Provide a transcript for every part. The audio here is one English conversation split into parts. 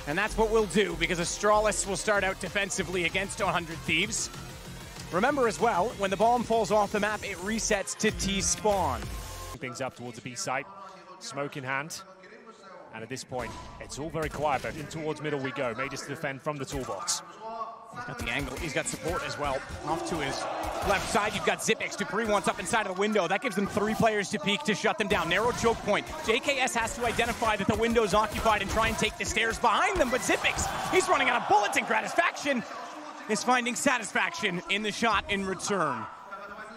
And that's what we'll do, because Astralis will start out defensively against 100 Thieves. Remember as well, when the bomb falls off the map, it resets to T-spawn. Things up towards the B site, smoke in hand. And at this point, it's all very quiet, but in towards middle we go. Majors to defend from the toolbox. He's got the angle, he's got support as well. Off to his left side, you've got Zipix. Dupree wants up inside of the window. That gives them 3 players to peek to shut them down. Narrow choke point. JKS has to identify that the window's occupied and try and take the stairs behind them, but Zipix, he's running out of bullets, and Gratisfaction is finding satisfaction in the shot in return.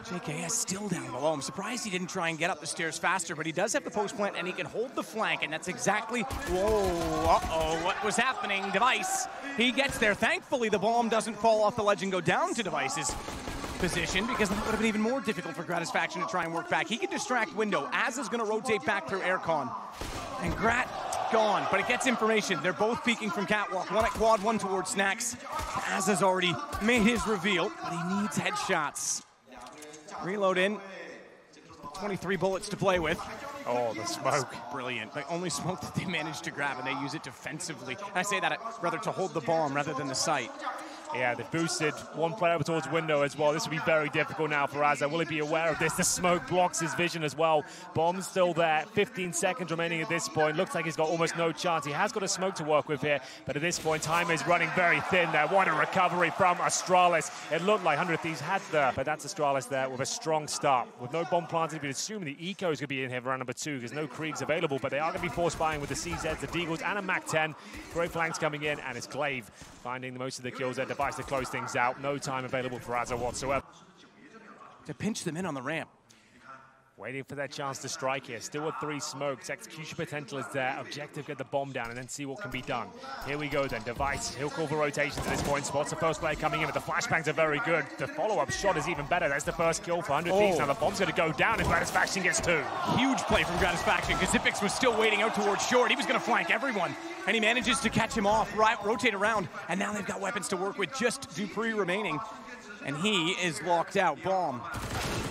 JKS still down below. I'm surprised he didn't try and get up the stairs faster, but he does have the post plant and he can hold the flank, and that's exactly, whoa, uh-oh, what was happening? Device, he gets there. Thankfully, the bomb doesn't fall off the ledge and go down to Device's position, because that would have been even more difficult for Gratisfaction to try and work back. He can distract window. Azza's gonna rotate back through aircon. And Grat gone, but it gets information. They're both peeking from catwalk. One at quad, one towards snacks. Azza's already made his reveal, but he needs headshots. Reload in. 23 bullets to play with. Oh, the smoke. Brilliant. The only smoke that they managed to grab, and they use it defensively. And I say that rather to hold the bomb rather than the site. Yeah, they've boosted one player over towards window as well. This will be very difficult now for Azza. Will he be aware of this? The smoke blocks his vision as well. Bomb's still there. 15 seconds remaining at this point. Looks like he's got almost no chance. He has got a smoke to work with here, but at this point, time is running very thin there. What a recovery from Astralis. It looked like 100 Thieves had the, but that's Astralis there with a strong start. With no bomb planted, we'd assume the Eco is going to be in here for round number 2 because no Kriegs available, but they are going to be force buying with the CZs, the Deagles, and a MAC-10. Great flanks coming in, and it's GLA1VE finding the most of the kills there. Device to close things out. No time available for Azza whatsoever. To pinch them in on the ramp. Waiting for that chance to strike here. Still with 3 smokes. Execution potential is there. Objective, get the bomb down and then see what can be done. Here we go then. Device, he'll call for rotations at this point. Spots the first player coming in, but the flashbangs are very good. The follow-up shot is even better. That's the first kill for 100 Thieves. Now the bomb's going to go down and Gratisfaction gets 2. Huge play from Gratisfaction, because Zipix was still waiting out towards short. He was going to flank everyone, and he manages to catch him off, rotate around, and now they've got weapons to work with, just Dupree remaining. And he is locked out. Bomb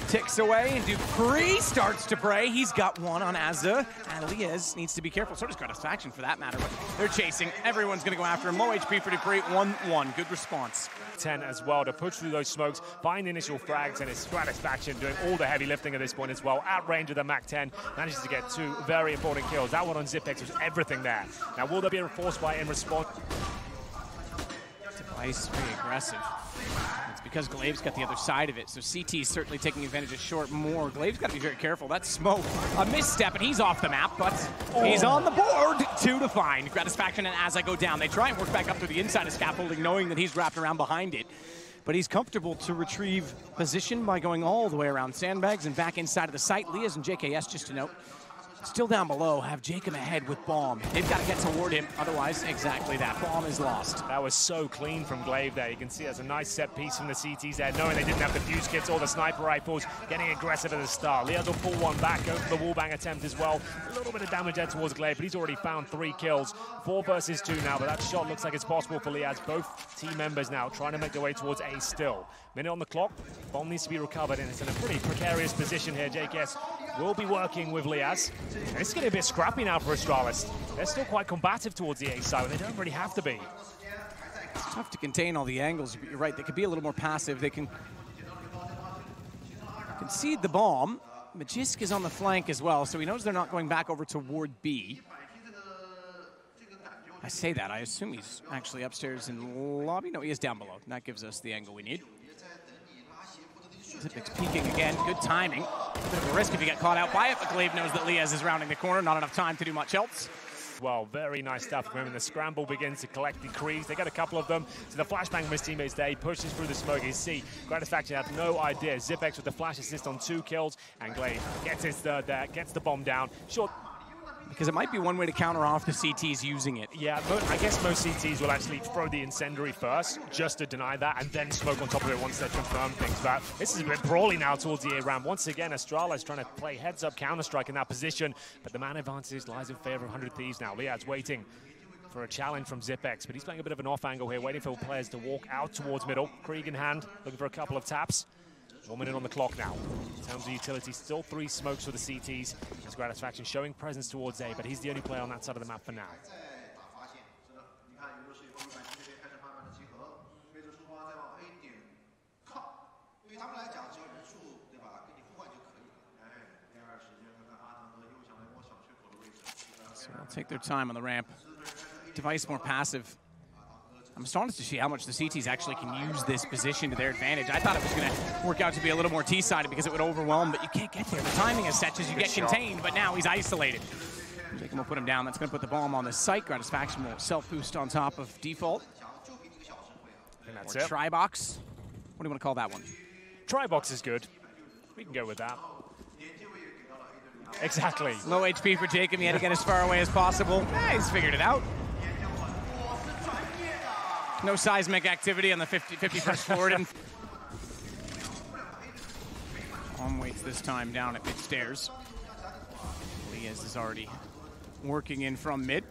ticks away, and Dupree starts to pray. He's got one on Azza, and Liaz needs to be careful. So does Gratisfaction for that matter, but they're chasing. Everyone's going to go after him. Low HP for Dupree, 1-1. Good response. 10 as well to push through those smokes, find the initial frags, and it's Gratisfaction doing all the heavy lifting at this point as well. At range of the MAC-10, manages to get 2 very important kills. That one on Zipix was everything there. Now, will there be a force buy in response? Device, very aggressive. It's because GLA1VE's got the other side of it, so CT is certainly taking advantage of short more. GLA1VE's got to be very careful. That's smoke. A misstep, and he's off the map, but he's on the board. 2 to find. Gratisfaction and Azza go down. They try and work back up to the inside of scaffolding, knowing that he's wrapped around behind it. But he's comfortable to retrieve position by going all the way around sandbags and back inside of the site. Liaz and JKS, just to note, still down below, have Jacob ahead with bomb. They've got to get toward him, otherwise, exactly that. Bomb is lost. That was so clean from GLA1VE there. You can see there's a nice set piece from the CTs there, knowing they didn't have the fuse kits or the sniper rifles, getting aggressive at the start. Liaz will pull one back, go for the wallbang attempt as well. A little bit of damage there towards GLA1VE, but he's already found 3 kills. 4 versus 2 now, but that shot looks like it's possible for Liaz. Both team members now trying to make their way towards A still. Minute on the clock, bomb needs to be recovered, and it's in a pretty precarious position here. JKS will be working with Liaz. And it's getting a bit scrappy now for Astralis. They're still quite combative towards the A side, and they don't really have to be. It's tough to contain all the angles, but you're right, they could be a little more passive. They can concede the bomb. Magisk is on the flank as well, so he knows they're not going back over toward B. I say that, I assume he's actually upstairs in the lobby. No, he is down below. And that gives us the angle we need. Zipix peeking again, good timing. Bit of a risk if you get caught out by it, but GLA1VE knows that Liaz is rounding the corner, not enough time to do much else. Well, very nice stuff from him, and the scramble begins to collect the Kriegs. They got a couple of them, so the flashbang from his teammates there. He pushes through the smoke. You see, Gratisfaction had no idea. Zipix with the flash assist on 2 kills, and GLA1VE gets his third there, gets the bomb down. Short. Because it might be one way to counter off the CTs using it. Yeah, but I guess most CTs will actually throw the incendiary first, just to deny that, and then smoke on top of it once they confirm things. But this is a bit brawly now towards the A ramp. Once again, Astralis trying to play heads-up counter-strike in that position, but the man advantage lies in favor of 100 Thieves now. Liaz's waiting for a challenge from Zipix, but he's playing a bit of an off angle here, waiting for players to walk out towards middle. Krieg in hand, looking for a couple of taps. 1 minute on the clock now. In terms of utility, still 3 smokes for the CTs. His Gratisfaction showing presence towards A, but he's the only player on that side of the map for now. So they'll take their time on the ramp. Device more passive. I'm astonished to see how much the CTs actually can use this position to their advantage. I thought it was going to work out to be a little more T-sided because it would overwhelm, but you can't get there. The timing is such as you get contained, but now he's isolated. Jacob will put him down. That's going to put the bomb on the site. Gratisfaction will self-boost on top of default. And that's or it. Tri-box. What do you want to call that one? Tri-box is good. We can go with that. Exactly. Low HP for Jacob. He had to get as far away as possible. He's figured it out. No seismic activity on the 51st floor. On waits this time down at mid stairs. Liaz is already working in from mid.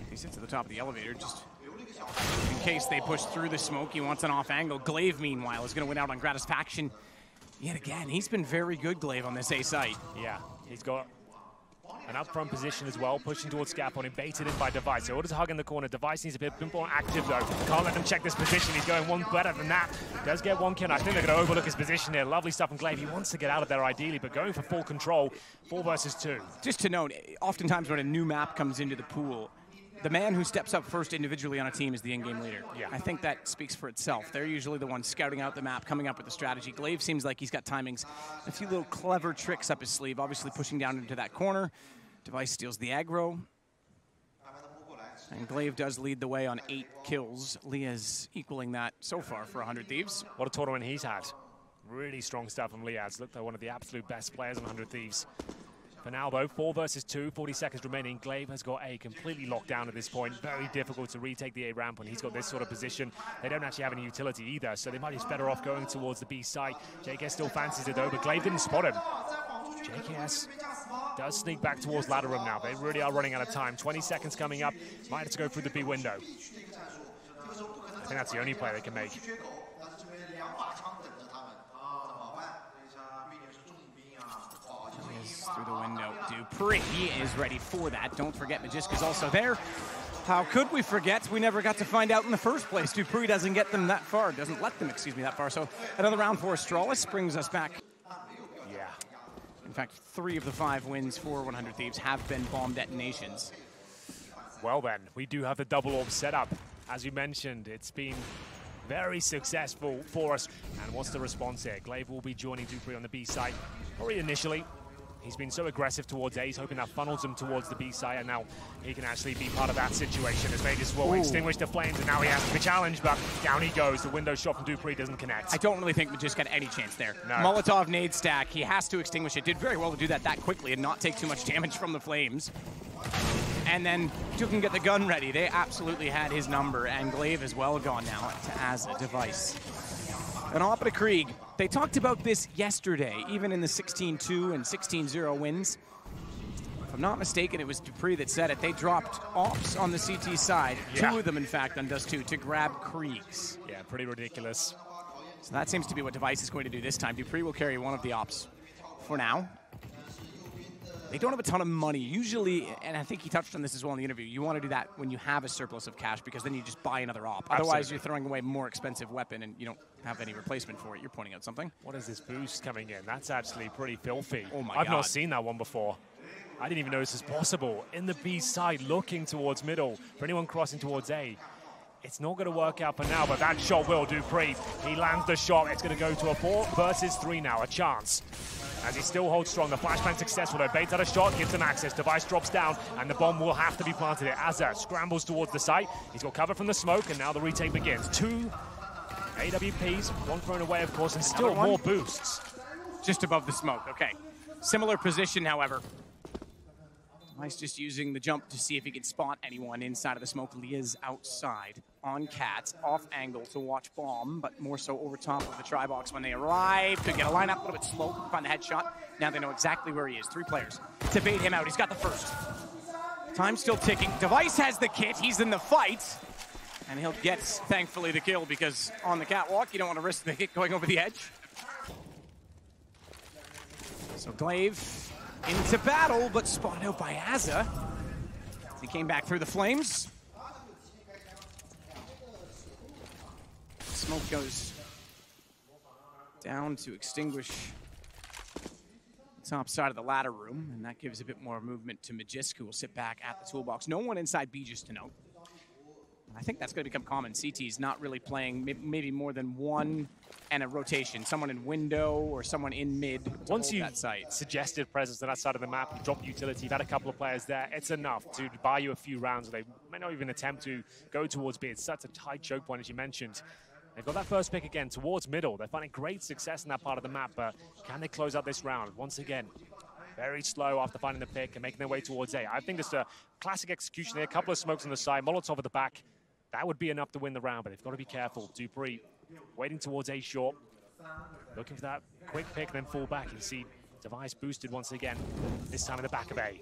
He sits at the top of the elevator just in case they push through the smoke. He wants an off angle. GLA1VE, meanwhile, is going to win out on Gratisfaction yet again. He's been very good, GLA1VE, on this A site. Yeah, he's got an up front position as well, pushing towards scaffolding, baited in by Device. So orders a hug in the corner. Device needs a bit more active though. Can't let them check this position. He's going one better than that. Does get one kill. I think they're going to overlook his position here. Lovely stuff from GLA1VE. He wants to get out of there ideally, but going for full control. 4 versus 2. Just to note, oftentimes when a new map comes into the pool, the man who steps up first individually on a team is the in-game leader. Yeah. I think that speaks for itself. They're usually the ones scouting out the map, coming up with the strategy. GLA1VE seems like he's got timings, a few little clever tricks up his sleeve, obviously pushing down into that corner. Device steals the aggro. And GLA1VE does lead the way on 8 kills. Liaz equaling that so far for 100 Thieves. What a tournament he's had. Really strong stuff from Liaz. Looked like one of the absolute best players on 100 Thieves. For now, though, 4 versus 2, 40 seconds remaining. GLA1VE has got A completely locked down at this point. Very difficult to retake the A ramp when he's got this sort of position. They don't actually have any utility either, so they might be better off going towards the B site. JKS still fancies it, though, but GLA1VE didn't spot him. JKS does sneak back towards ladder room now. They really are running out of time. 20 seconds coming up. Might have to go through the B window. I think that's the only play they can make. Through the window. Dupree is ready for that. Don't forget, Magiska's also there. How could we forget? We never got to find out in the first place. Dupree doesn't get them that far. Doesn't let them, excuse me, that far. So another round for Astralis brings us back. Yeah. In fact, 3 of the 5 wins for 100 Thieves have been bomb detonations. Well then, we do have the double orb setup. As you mentioned, it's been very successful for us. And what's the response here? GLA1VE will be joining Dupree on the B site. Probably initially. He's been so aggressive towards A, he's hoping that funnels him towards the B side, and now he can actually be part of that situation. As Vegas will extinguish the flames, and now he has to be challenged, but down he goes. The window shot from Dupree doesn't connect. I don't really think Magiska had any chance there. No. Molotov nade stack, he has to extinguish it. Did very well to do that quickly and not take too much damage from the flames. And then Duke can get the gun ready. They absolutely had his number, and GLA1VE is well gone now as a Device. And off to Krieg. They talked about this yesterday, even in the 16-2 and 16-0 wins. If I'm not mistaken, it was Dupree that said it. They dropped ops on the CT side, 2 of them, in fact, on Dust 2, to grab Kriegs. Yeah, pretty ridiculous. So that seems to be what Device is going to do this time. Dupree will carry one of the ops for now. They don't have a ton of money. Usually, and I think he touched on this as well in the interview, you want to do that when you have a surplus of cash because then you just buy another op. Absolutely. Otherwise, you're throwing away a more expensive weapon and you don't have any replacement for it. You're pointing out something. What is this boost coming in? That's actually pretty filthy. Oh my I've God. not seen that one before. I didn't even know this was possible. In the B side, looking towards middle. For anyone crossing towards A, it's not going to work out for now, but that shot will. Dupree, he lands the shot. It's going to go to a 4 versus 3 now, a chance. As he still holds strong, the flashbang successful. Though baits out a shot, gives him access. Device drops down, and the bomb will have to be planted here. Azza scrambles towards the site. He's got cover from the smoke, and now the retake begins. 2 AWPs, 1 thrown away, of course, and still more boosts. Just above the smoke, okay. Similar position, however. Device just using the jump to see if he can spot anyone inside of the smoke. Liaz outside on Cats, off angle to watch bomb, but more so over top of the try box when they arrive. Could get a lineup, a little bit slow, find the headshot. Now they know exactly where he is. 3 players to bait him out. He's got the first. Time still ticking. Device has the kit. He's in the fight. And he'll get, thankfully, the kill because on the catwalk, you don't want to risk the hit going over the edge. So GLA1VE into battle, but spotted out by Azza. He came back through the flames. Smoke goes down to extinguish top side of the ladder room, and that gives a bit more movement to Magisk, who will sit back at the toolbox. No one inside B, just to note. I think that's going to become common. CT's not really playing maybe more than one and a rotation. Someone in window or someone in mid to Once hold you that site. suggested presence on that side of the map, you drop utility, you've had a couple of players there, it's enough to buy you a few rounds. They may not even attempt to go towards B. It's such a tight choke point, as you mentioned. They've got that first pick again towards middle. They're finding great success in that part of the map, but can they close out this round? Once again, very slow after finding the pick and making their way towards A. I think just a classic execution here. A couple of smokes on the side, Molotov at the back. That would be enough to win the round, but they've got to be careful. dupreeh waiting towards A short, looking for that quick pick, then fall back. You see Device boosted once again, this time in the back of A.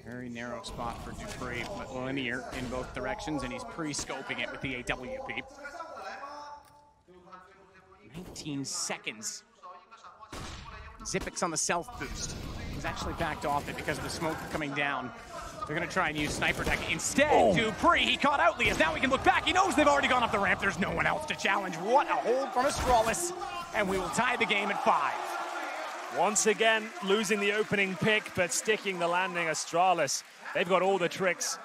Very narrow spot for dupreeh, but linear in both directions, and he's pre-scoping it with the AWP. 19 seconds. Xyp9x on the self-boost. He's actually backed off it because of the smoke coming down. They're going to try and use Sniper Tech instead. dupreeh, he caught out Lias. Now he can look back. He knows they've already gone up the ramp. There's no one else to challenge. What a hold from Astralis. And we will tie the game at 5. Once again, losing the opening pick, but sticking the landing. Astralis, they've got all the tricks.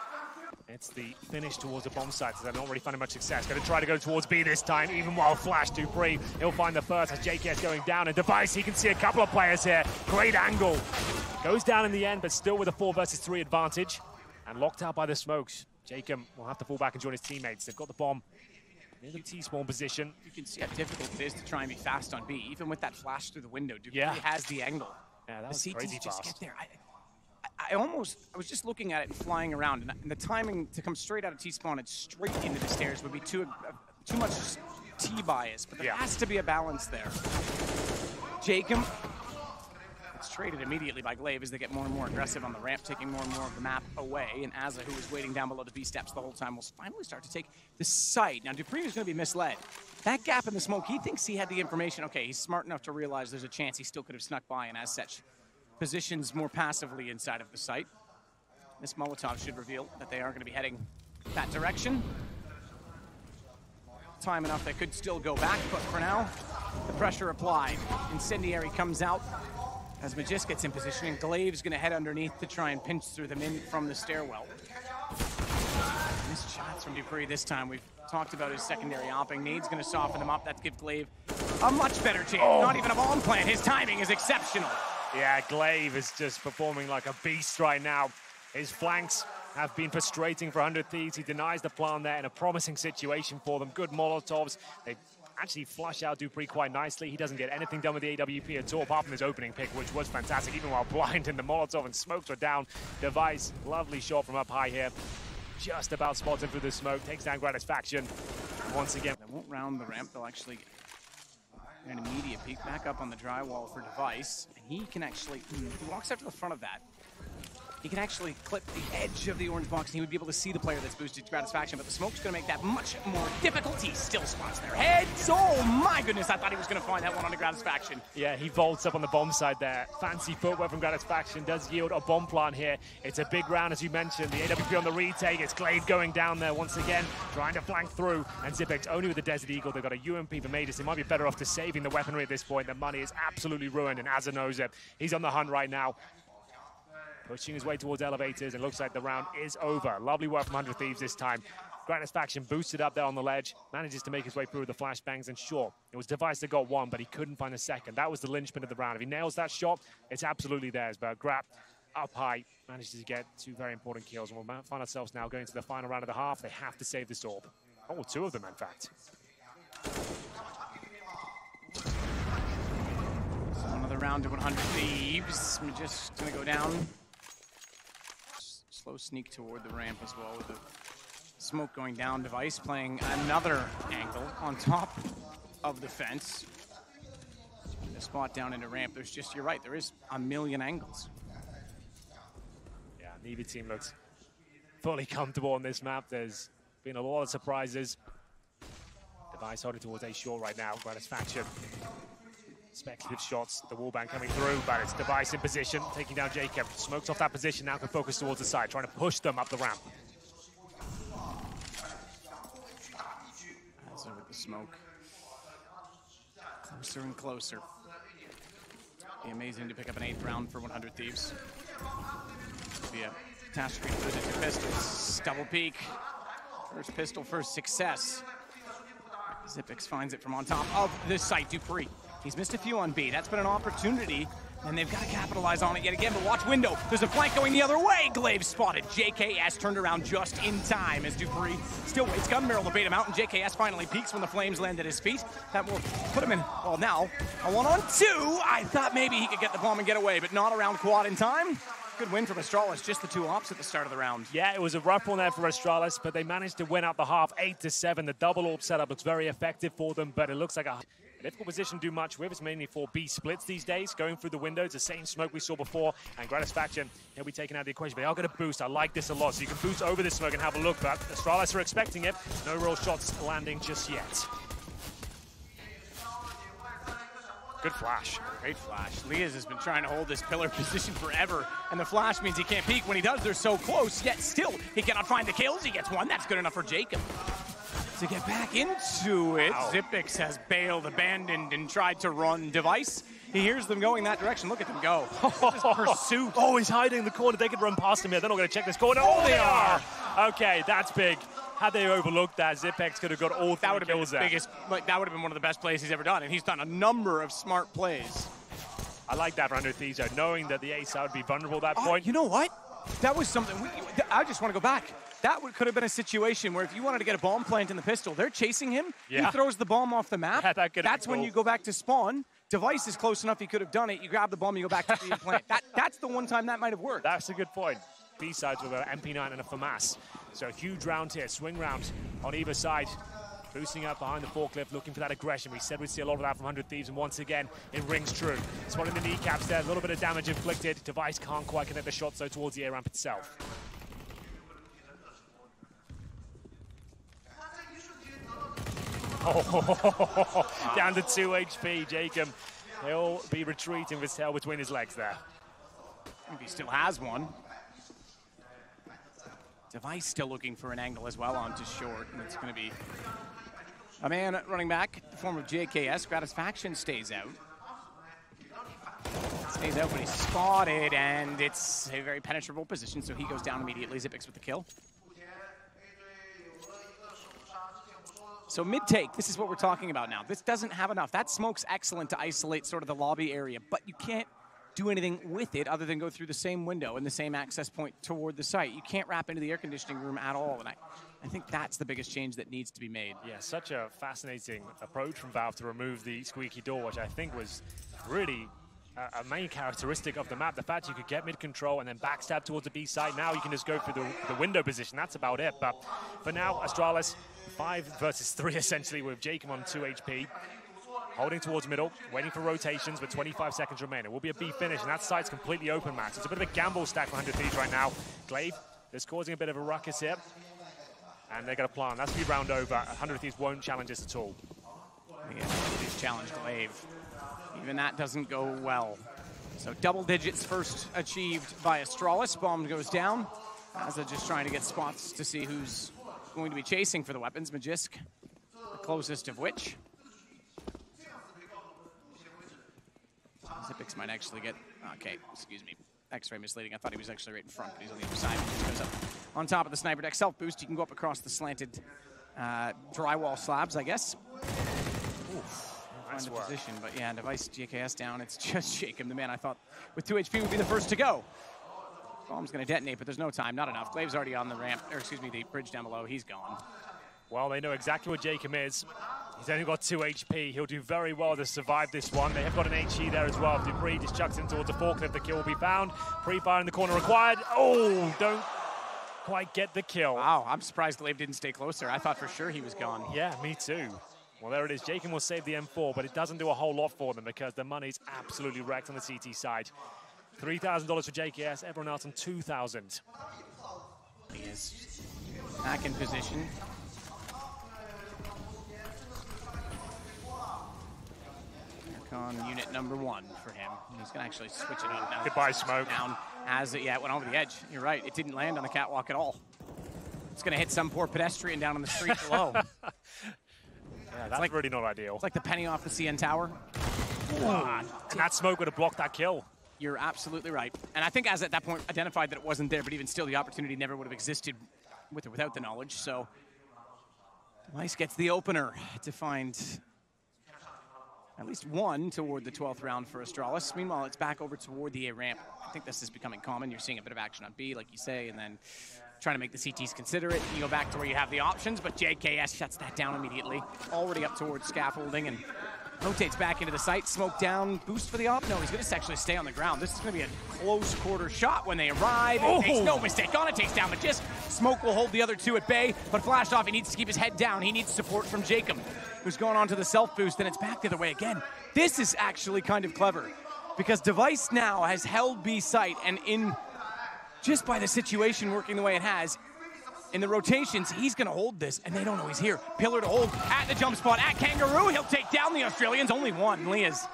It's the finish towards the bomb site, so they're not really finding much success. Going to try to go towards B this time, even while Flash dupreeh, he'll find the first as JKS going down. And Device, he can see a couple of players here. Great angle. Goes down in the end, but still with a 4 versus 3 advantage. And locked out by the smokes. Jacob will have to fall back and join his teammates. They've got the bomb near the T-spawn position. You can see how difficult it is to try and be fast on B, even with that flash through the window. dupreeh has the angle. Yeah, that was the crazy CTs just fast. get there. I was just looking at it and flying around, and the timing to come straight out of T-spawn and straight into the stairs would be too much T-bias, but there has to be a balance there. Jacob gets traded immediately by GLA1VE as they get more and more aggressive on the ramp, taking more and more of the map away, and Azza, who was waiting down below the B steps the whole time, will finally start to take the site. Now, dupreeh is going to be misled. That gap in the smoke, he thinks he had the information. Okay, he's smart enough to realize there's a chance he still could have snuck by, and as such, positions more passively inside of the site. This Molotov should reveal that they are going to be heading that direction. Time enough, they could still go back, but for now, the pressure applied. Incendiary comes out as Magisk gets in position, and GLA1VE's going to head underneath to try and pinch through them in from the stairwell. Missed shots from dupreeh this time. We've talked about his secondary opping. Nade's going to soften them up. That's give GLA1VE a much better chance. Not even a bomb plant. His timing is exceptional. Yeah, GLA1VE is just performing like a beast right now. His flanks have been frustrating for 100 Thieves. He denies the plan there in a promising situation for them. Good Molotovs. They actually flush out dupreeh quite nicely. He doesn't get anything done with the AWP at all, apart from his opening pick, which was fantastic, even while blind and the Molotov and smokes were down. Device, lovely shot from up high here. Just about spots him through the smoke, takes down Gratisfaction. Once again, they won't round the ramp. They'll actually get an immediate peek back up on the drywall for Device. And he can actually, he walks up to the front of that. He can actually clip the edge of the orange box, and he would be able to see the player that's boosted to Gratisfaction, but the smoke's going to make that much more difficult. He still spots their heads. Oh my goodness, I thought he was going to find that one on the Gratisfaction. Yeah, he vaults up on the bomb side there. Fancy footwork from Gratisfaction does yield a bomb plant here. It's a big round, as you mentioned. The AWP on the retake. It's GLA1VE going down there once again, trying to flank through, and Xyp9x only with the Desert Eagle. They've got a UMP for Magus. They might be better off to saving the weaponry at this point. The money is absolutely ruined, and Azza knows it. He's on the hunt right now. Pushing his way towards elevators, and looks like the round is over. Lovely work from 100 Thieves this time. Gratisfaction boosted up there on the ledge, manages to make his way through the flashbangs, and sure, it was Device that got one, but he couldn't find a second. That was the linchpin of the round. If he nails that shot, it's absolutely theirs, but Grap up high manages to get 2 very important kills, and we'll find ourselves now going to the final round of the half. They have to save this orb. Oh, 2 of them, in fact. So another round to 100 Thieves. We're just going to go down. Slow sneak toward the ramp as well with the smoke going down. Device playing another angle on top of the fence. The spot down into ramp. There's just, you're right, there is a million angles. Yeah, Navy team looks fully comfortable on this map. There's been a lot of surprises. Device holding towards A short right now. Gratisfaction. Speculative shots, the wallbang coming through, but it's Device in position, taking down Jacob. Smokes off that position, now can focus towards the side, trying to push them up the ramp. Azza with the smoke. Closer and closer. Be amazing to pick up an 8th round for 100 Thieves. Be a catastrophe for the 2 pistols. Double peek. First pistol, first success. Xyp9x finds it from on top of this site. dupreeh. He's missed a few on B. That's been an opportunity, and they've got to capitalize on it yet again. But watch window. There's a flank going the other way. GLA1VE spotted. JKS turned around just in time as dupreeh still waits gun barrel to bait him out, and JKS finally peeks when the flames land at his feet. That will put him in, well, now a 1-on-2. I thought maybe he could get the bomb and get away, but not around quad in time. Good win from Astralis, just the 2 ops at the start of the round. Yeah, it was a rough one there for Astralis, but they managed to win out the half 8-7. The double AWP setup looks very effective for them, but it looks like a difficult position to do much with. It's mainly for B splits these days, going through the windows, the same smoke we saw before, and Gratisfaction, he'll be taken out of the equation. They are going to boost. I like this a lot, so you can boost over this smoke and have a look, but Astralis are expecting it. No real shots landing just yet. Good flash. Great flash. Liaz has been trying to hold this pillar position forever, and the flash means he can't peek. When he does, they're so close, yet still he cannot find the kills. He gets one. That's good enough for Jacob to get back into it. Wow. Xyp9x has bailed, abandoned, and tried to run. Device, he hears them going that direction. Look at them go. Pursuit. Oh, he's hiding in the corner. They could run past him here. They're not going to check this corner. Oh, they are. Okay, that's big. Had they overlooked that, Xyp9x could have got all 3 kills there. That would have been one of the best plays he's ever done, and he's done a number of smart plays. I like that for 100 Thieves, though, knowing that the ace would be vulnerable at that point. You know what? That was something, I just want to go back. That could have been a situation where if you wanted to get a bomb plant in the pistol, they're chasing him, he throws the bomb off the map. Yeah, that's when you go back to spawn. Device is close enough, he could have done it. You grab the bomb, you go back to the plant. That's the one time that might have worked. That's a good point. B-sides with an MP9 and a FAMAS. So a huge round here, swing round on either side. Boosting up behind the forklift, looking for that aggression. We said we'd see a lot of that from 100 Thieves, and once again, it rings true. Spotting the kneecaps there, a little bit of damage inflicted. Device can't quite connect the shot, so towards the air ramp itself. Oh, down to 2 HP, Jacob. He'll be retreating with his tail between his legs there. If he still has one. Device still looking for an angle as well onto short, and it's going to be a man running back in the form of JKS. Gratisfaction stays out. Stays out, but he's spotted, and it's a very penetrable position, so he goes down immediately. Xyp9x with the kill. So mid-take, this is what we're talking about now. This doesn't have enough. That smoke's excellent to isolate sort of the lobby area, but you can't do anything with it other than go through the same window and the same access point toward the site. You can't wrap into the air conditioning room at all, and I think that's the biggest change that needs to be made. Yeah, such a fascinating approach from Valve to remove the squeaky door, which I think was really a main characteristic of the map. The fact you could get mid-control and then backstab towards the B side. Now you can just go through the window position. That's about it. But for now, Astralis, 5 versus 3 essentially, with Jacob on 2 HP. Holding towards middle, waiting for rotations with 25 seconds remaining. It will be a B finish, and that site's completely open, Max. It's a bit of a gamble stack for 100 Thieves right now. GLA1VE is causing a bit of a ruckus here. And they're going to plan. That's the round over. 100 Thieves won't challenge this at all. Yeah, please challenge GLA1VE. Even that doesn't go well. So double digits first achieved by Astralis. Bomb goes down. Azza just trying to get spots to see who's going to be chasing for the weapons. Magisk, the closest of which. Xyp9x might actually get, okay, excuse me. X-ray misleading. I thought he was actually right in front, but he's on the other side. He just goes up on top of the sniper deck. Self-boost, you can go up across the slanted drywall slabs, I guess. Oof, nice find the position, but yeah, Device JKS down. It's just Jacob, the man I thought with 2 HP would be the first to go. Bomb's going to detonate, but there's no time, not enough. GLA1VE's already on the ramp, or excuse me, the bridge down below. He's gone. Well, they know exactly what Jacob is. He's only got 2 HP. He'll do very well to survive this one. They have got an HE there as well. dupreeh just chucks in towards the forklift. The kill will be found. Pre-fire in the corner required. Oh, don't quite get the kill. Wow, I'm surprised GLA1VE didn't stay closer. I thought for sure he was gone. Yeah, me too. Well, there it is. Jacob will save the M4, but it doesn't do a whole lot for them because the money's absolutely wrecked on the CT side. $3,000 for JKS, everyone else on $2,000. He is back in position. On unit number 1 for him. He's going to actually switch it up now. Goodbye, smoke. Down as it, yeah, it went over the edge. You're right. It didn't land on the catwalk at all. It's going to hit some poor pedestrian down on the street below. Yeah, that's like, really not ideal. It's like the penny off the CN tower. And that smoke would have blocked that kill. You're absolutely right. And I think Az at that point identified that it wasn't there, but even still, the opportunity never would have existed with or without the knowledge. So Weiss gets the opener to find at least one toward the 12th round for Astralis. Meanwhile, it's back over toward the A ramp. I think this is becoming common. You're seeing a bit of action on B, like you say, and then trying to make the CTs consider it. You go back to where you have the options, but JKS shuts that down immediately. Already up towards scaffolding and rotates back into the site. Smoke down, boost for the op. No, he's going to actually stay on the ground. This is going to be a close quarter shot when they arrive. He makes no mistake on it, takes down Magist. Smoke will hold the other two at bay, but flashed off. He needs to keep his head down. He needs support from Jacob, who's going on to the self-boost, and it's back the other way again. This is actually kind of clever, because Device now has held B site, and in just by the situation working the way it has, in the rotations, he's going to hold this, and they don't know he's here. Pillar to hold at the jump spot at Kangaroo. He'll take down the Australians. Only one. Leah's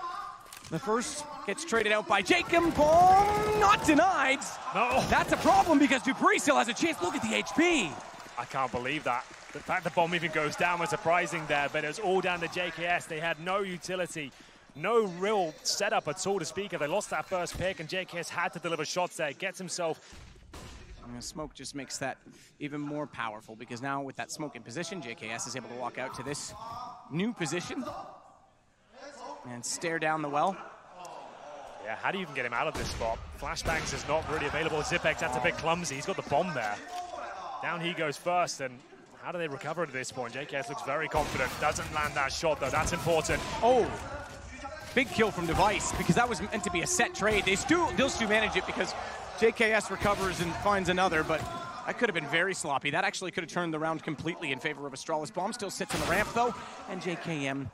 the first gets traded out by Jacob. Boom! Not denied. No. That's a problem because Dupree still has a chance. Look at the HP. I can't believe that. The fact the bomb even goes down was surprising there, but it was all down to JKS. They had no utility, no real setup at all to speak of. They lost that first pick, and JKS had to deliver shots there. Gets himself. And smoke just makes that even more powerful, because now with that smoke in position, JKS is able to walk out to this new position and stare down the well. Yeah, how do you even get him out of this spot? Flashbangs is not really available. Zipex, that's a bit clumsy. He's got the bomb there. Down he goes first, and how do they recover at this point? JKS looks very confident. Doesn't land that shot, though. That's important. Oh, big kill from Device, because that was meant to be a set trade. They'll still manage it because JKS recovers and finds another, but that could have been very sloppy. That actually could have turned the round completely in favor of Astralis. Bomb still sits on the ramp, though, and JKM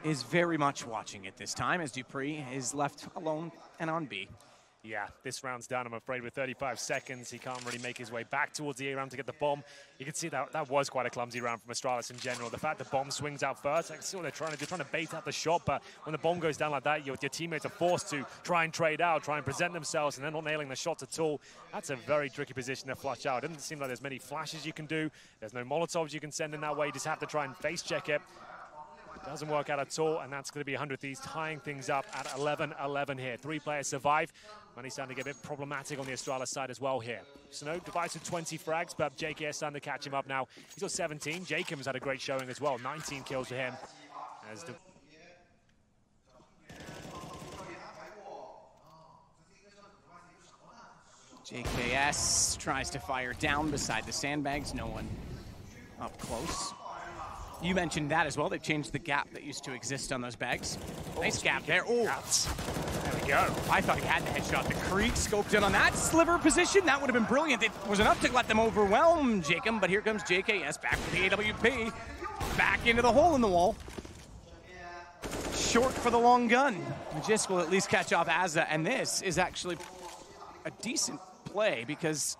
is very much watching it this time as Dupree is left alone and on B. Yeah, this round's done, I'm afraid, with 35 seconds. He can't really make his way back towards the A round to get the bomb. You can see that was quite a clumsy round from Astralis in general. The fact the bomb swings out first, I can see what they're trying to do, trying to bait out the shot, but when the bomb goes down like that, your teammates are forced to try and trade out, try and present themselves, and they're not nailing the shots at all. That's a very tricky position to flush out. It doesn't seem like there's many flashes you can do. There's no Molotovs you can send in that way. You just have to try and face check it. Doesn't work out at all, and that's going to be 100 Thieves tying things up at 11-11 here. 3 players survive. Money's starting to get a bit problematic on the Astralis side as well here. So no, Device with 20 frags, but JKS starting to catch him up now. He's got 17. Jacob's had a great showing as well. 19 kills for him. As JKS tries to fire down beside the sandbags. No one up close. You mentioned that as well. They've changed the gap that used to exist on those bags. Nice gap there. Oh, there we go. I thought he had the headshot. The Creek scoped in on that sliver position. That would have been brilliant. It was enough to let them overwhelm Jacob, but here comes JKS back with the AWP. Back into the hole in the wall. Short for the long gun. Magist will at least catch off Azza, and this is actually a decent play because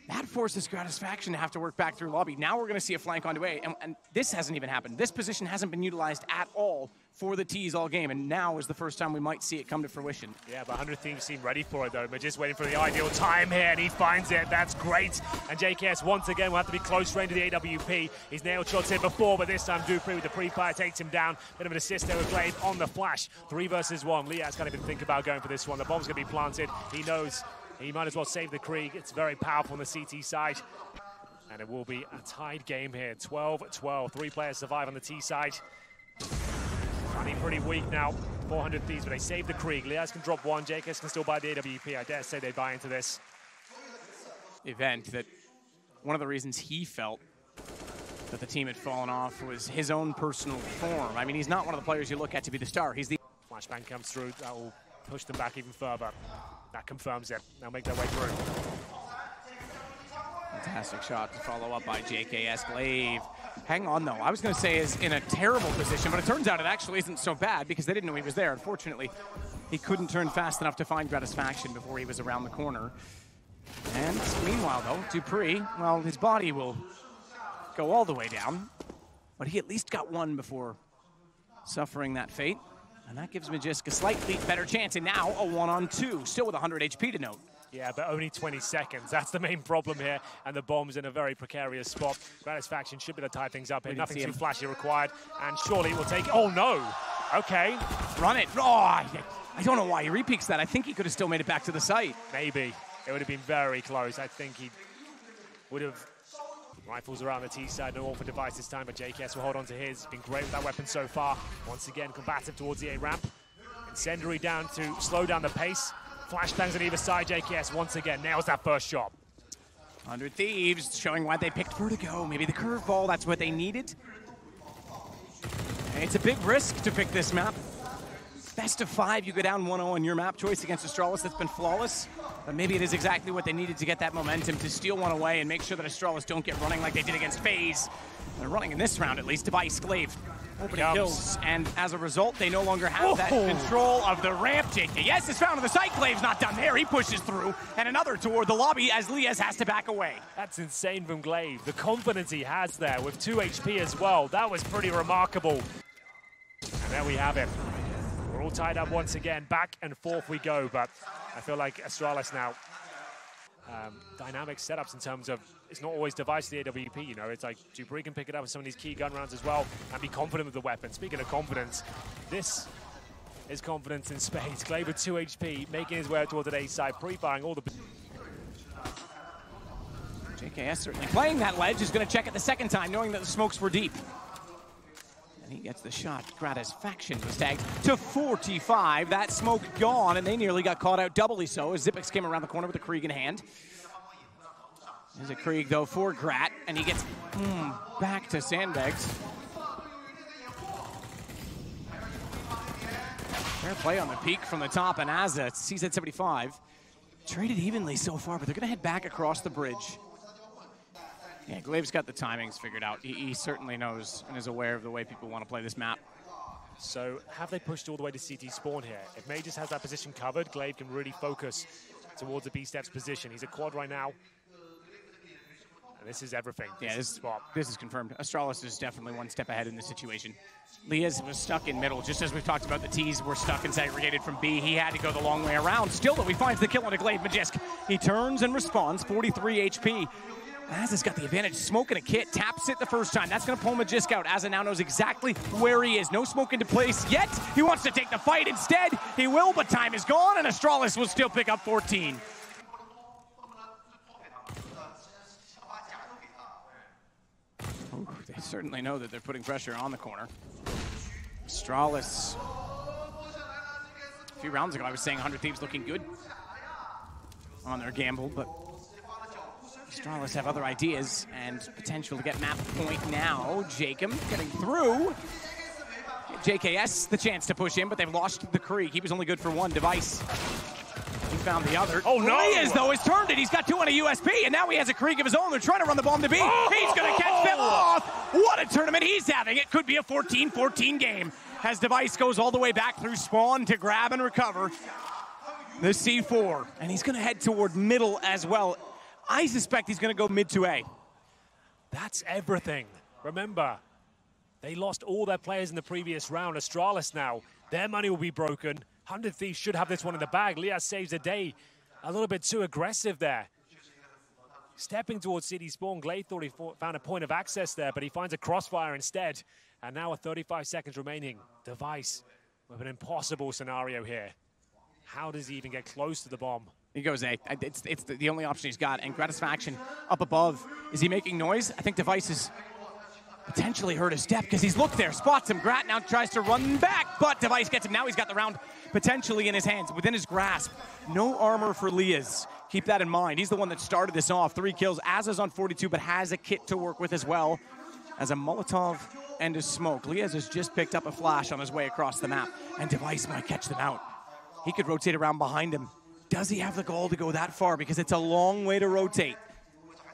that forces Gratisfaction to have to work back through lobby. Now we're going to see a flank onto A, and this hasn't even happened. This position hasn't been utilized at all for the T's all game, and now is the first time we might see it come to fruition. Yeah, but 100 Thieves seem ready for it, though. But just waiting for the ideal time here, and he finds it. That's great. And JKS, once again, will have to be close range to the AWP. He's nailed shots here before, but this time Dupree with the pre-fire takes him down. Bit of an assist there with GLA1VE on the flash. 3 versus 1. Liaz can't even think about going for this one. The bomb's going to be planted. He knows he might as well save the Krieg. It's very powerful on the CT side. And it will be a tied game here. 12-12. 3 players survive on the T side. Running pretty weak now. 400 Thieves, but they save the Krieg. Liaz can drop 1. JKS can still buy the AWP. I dare say they buy into this event. That one of the reasons he felt that the team had fallen off was his own personal form. I mean, he's not one of the players you look at to be the star. He's the flashbang comes through. That will push them back even further. That confirms it. They'll make their way through. Fantastic shot to follow up by JKS. GLA1VE. Hang on, though. I was going to say is in a terrible position, but it turns out it actually isn't so bad because they didn't know he was there. Unfortunately, he couldn't turn fast enough to find Gratisfaction before he was around the corner. And meanwhile, though, Dupree, well, his body will go all the way down, but he at least got 1 before suffering that fate. And that gives Magist a slightly better chance, and now a 1-on-2, still with 100 HP to note. Yeah, but only 20 seconds. That's the main problem here. And the bomb's in a very precarious spot. Gratisfaction should be able to tie things up here. Nothing too flashy required. And surely it will take it. Oh, no. Okay. Run it. Oh, I don't know why he repeaks that. I think he could have still made it back to the site. Maybe. It would have been very close. I think he would have. Rifles around the T side. No all for Device this time, but JKS will hold on to his. Been great with that weapon so far. Once again, combative towards the A ramp. Incendiary down to slow down the pace. Flashbangs on either side. JKS once again nails that first shot. 100 Thieves showing why they picked Vertigo. Maybe the curveball, that's what they needed. It's a big risk to pick this map. Best of 5, you go down 1-0 on your map choice against Astralis. That's been flawless. But maybe it is exactly what they needed to get that momentum, to steal one away and make sure that Astralis don't get running like they did against FaZe. They're running in this round, at least. Device, GLA1VE, opening kills. And as a result, they no longer have that control of the ramp. JKS is found on the site. GLA1VE's not done there. He pushes through. And another toward the lobby as Liaz has to back away. That's insane from GLA1VE. The confidence he has there with 2 HP as well. That was pretty remarkable. And there we have it. We're all tied up once again. Back and forth we go. But I feel like Astralis now, dynamic setups in terms of, it's not always Device the AWP, you know, it's like Dupree can pick it up with some of these key gun rounds as well and be confident with the weapon. Speaking of confidence, this is confidence in spades. GLA1VE with 2 HP, making his way towards the A side, pre-firing all the... JKS certainly playing that ledge, is going to check it the second time, knowing that the smokes were deep. He gets the shot. Gratisfaction was tagged to 45. That smoke gone, and they nearly got caught out doubly so as Zipex came around the corner with a Krieg in hand. There's a Krieg, though, for Grat, and he gets back to Sandbags. Fair play on the peak from the top, and Azza sees at 75. Traded evenly so far, but they're going to head back across the bridge. Yeah, GLA1VE's got the timings figured out. He certainly knows and is aware of the way people want to play this map. So have they pushed all the way to CT spawn here? If Majors has that position covered, GLA1VE can really focus towards the B-Steps position. He's a quad right now. And this is everything. Yeah, this is confirmed. Astralis is definitely one step ahead in this situation. Liaz was stuck in middle, just as we've talked about the T's were stuck and segregated from B. He had to go the long way around. Still, though, he finds the kill on a GLA1VE Magisk. He turns and responds, 43 HP. Azza's got the advantage. Smoke in a kit, taps it the first time. That's going to pull Magisk out. Azza now knows exactly where he is. No smoke into place yet. He wants to take the fight instead. He will, but time is gone, and Astralis will still pick up 14. Ooh, they certainly know that they're putting pressure on the corner. Astralis. A few rounds ago, I was saying 100 Thieves looking good on their gamble, but Astralis have other ideas and potential to get map point now. Jacob getting through. JKS the chance to push in, but they've lost the Krieg. He was only good for 1 Device. He found the other. Oh no! Liaz, though, has turned it. He's got 2 on a USP, and now he has a Krieg of his own. They're trying to run the bomb to B. He's going to catch them off. What a tournament he's having. It could be a 14-14 game as Device goes all the way back through spawn to grab and recover the C4. And he's going to head toward middle as well. I suspect he's going to go mid to A. That's everything. Remember, they lost all their players in the previous round. Astralis now, their money will be broken. 100 Thieves should have this one in the bag. Liaz saves the day. A little bit too aggressive there. Stepping towards city spawn, GLA1VE thought he found a point of access there, but he finds a crossfire instead. And now with 35 seconds remaining, Device with an impossible scenario here. How does he even get close to the bomb? He goes A. It's the only option he's got. And Gratisfaction up above. Is he making noise? I think Device has potentially heard a step because he's looked there, spots him. Grat now tries to run back, but Device gets him. Now he's got the round potentially in his hands, within his grasp. No armor for Liaz. Keep that in mind. He's the one that started this off. 3 kills. Azza's on 42, but has a kit to work with as well as a Molotov and a smoke. Liaz has just picked up a flash on his way across the map, and Device might catch them out. He could rotate around behind him. Does he have the goal to go that far? Because it's a long way to rotate.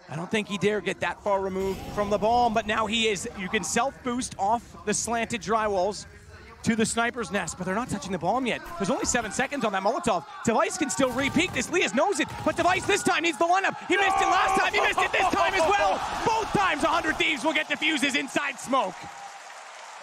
I don't think he dare get that far removed from the bomb, but now he is. You can self-boost off the slanted drywalls to the sniper's nest, but they're not touching the bomb yet. There's only 7 seconds on that Molotov. Device can still re-peek this. Liaz knows it, but Device this time needs the lineup. He missed it last time. He missed it this time as well. Both times 100 Thieves will get defuses inside smoke.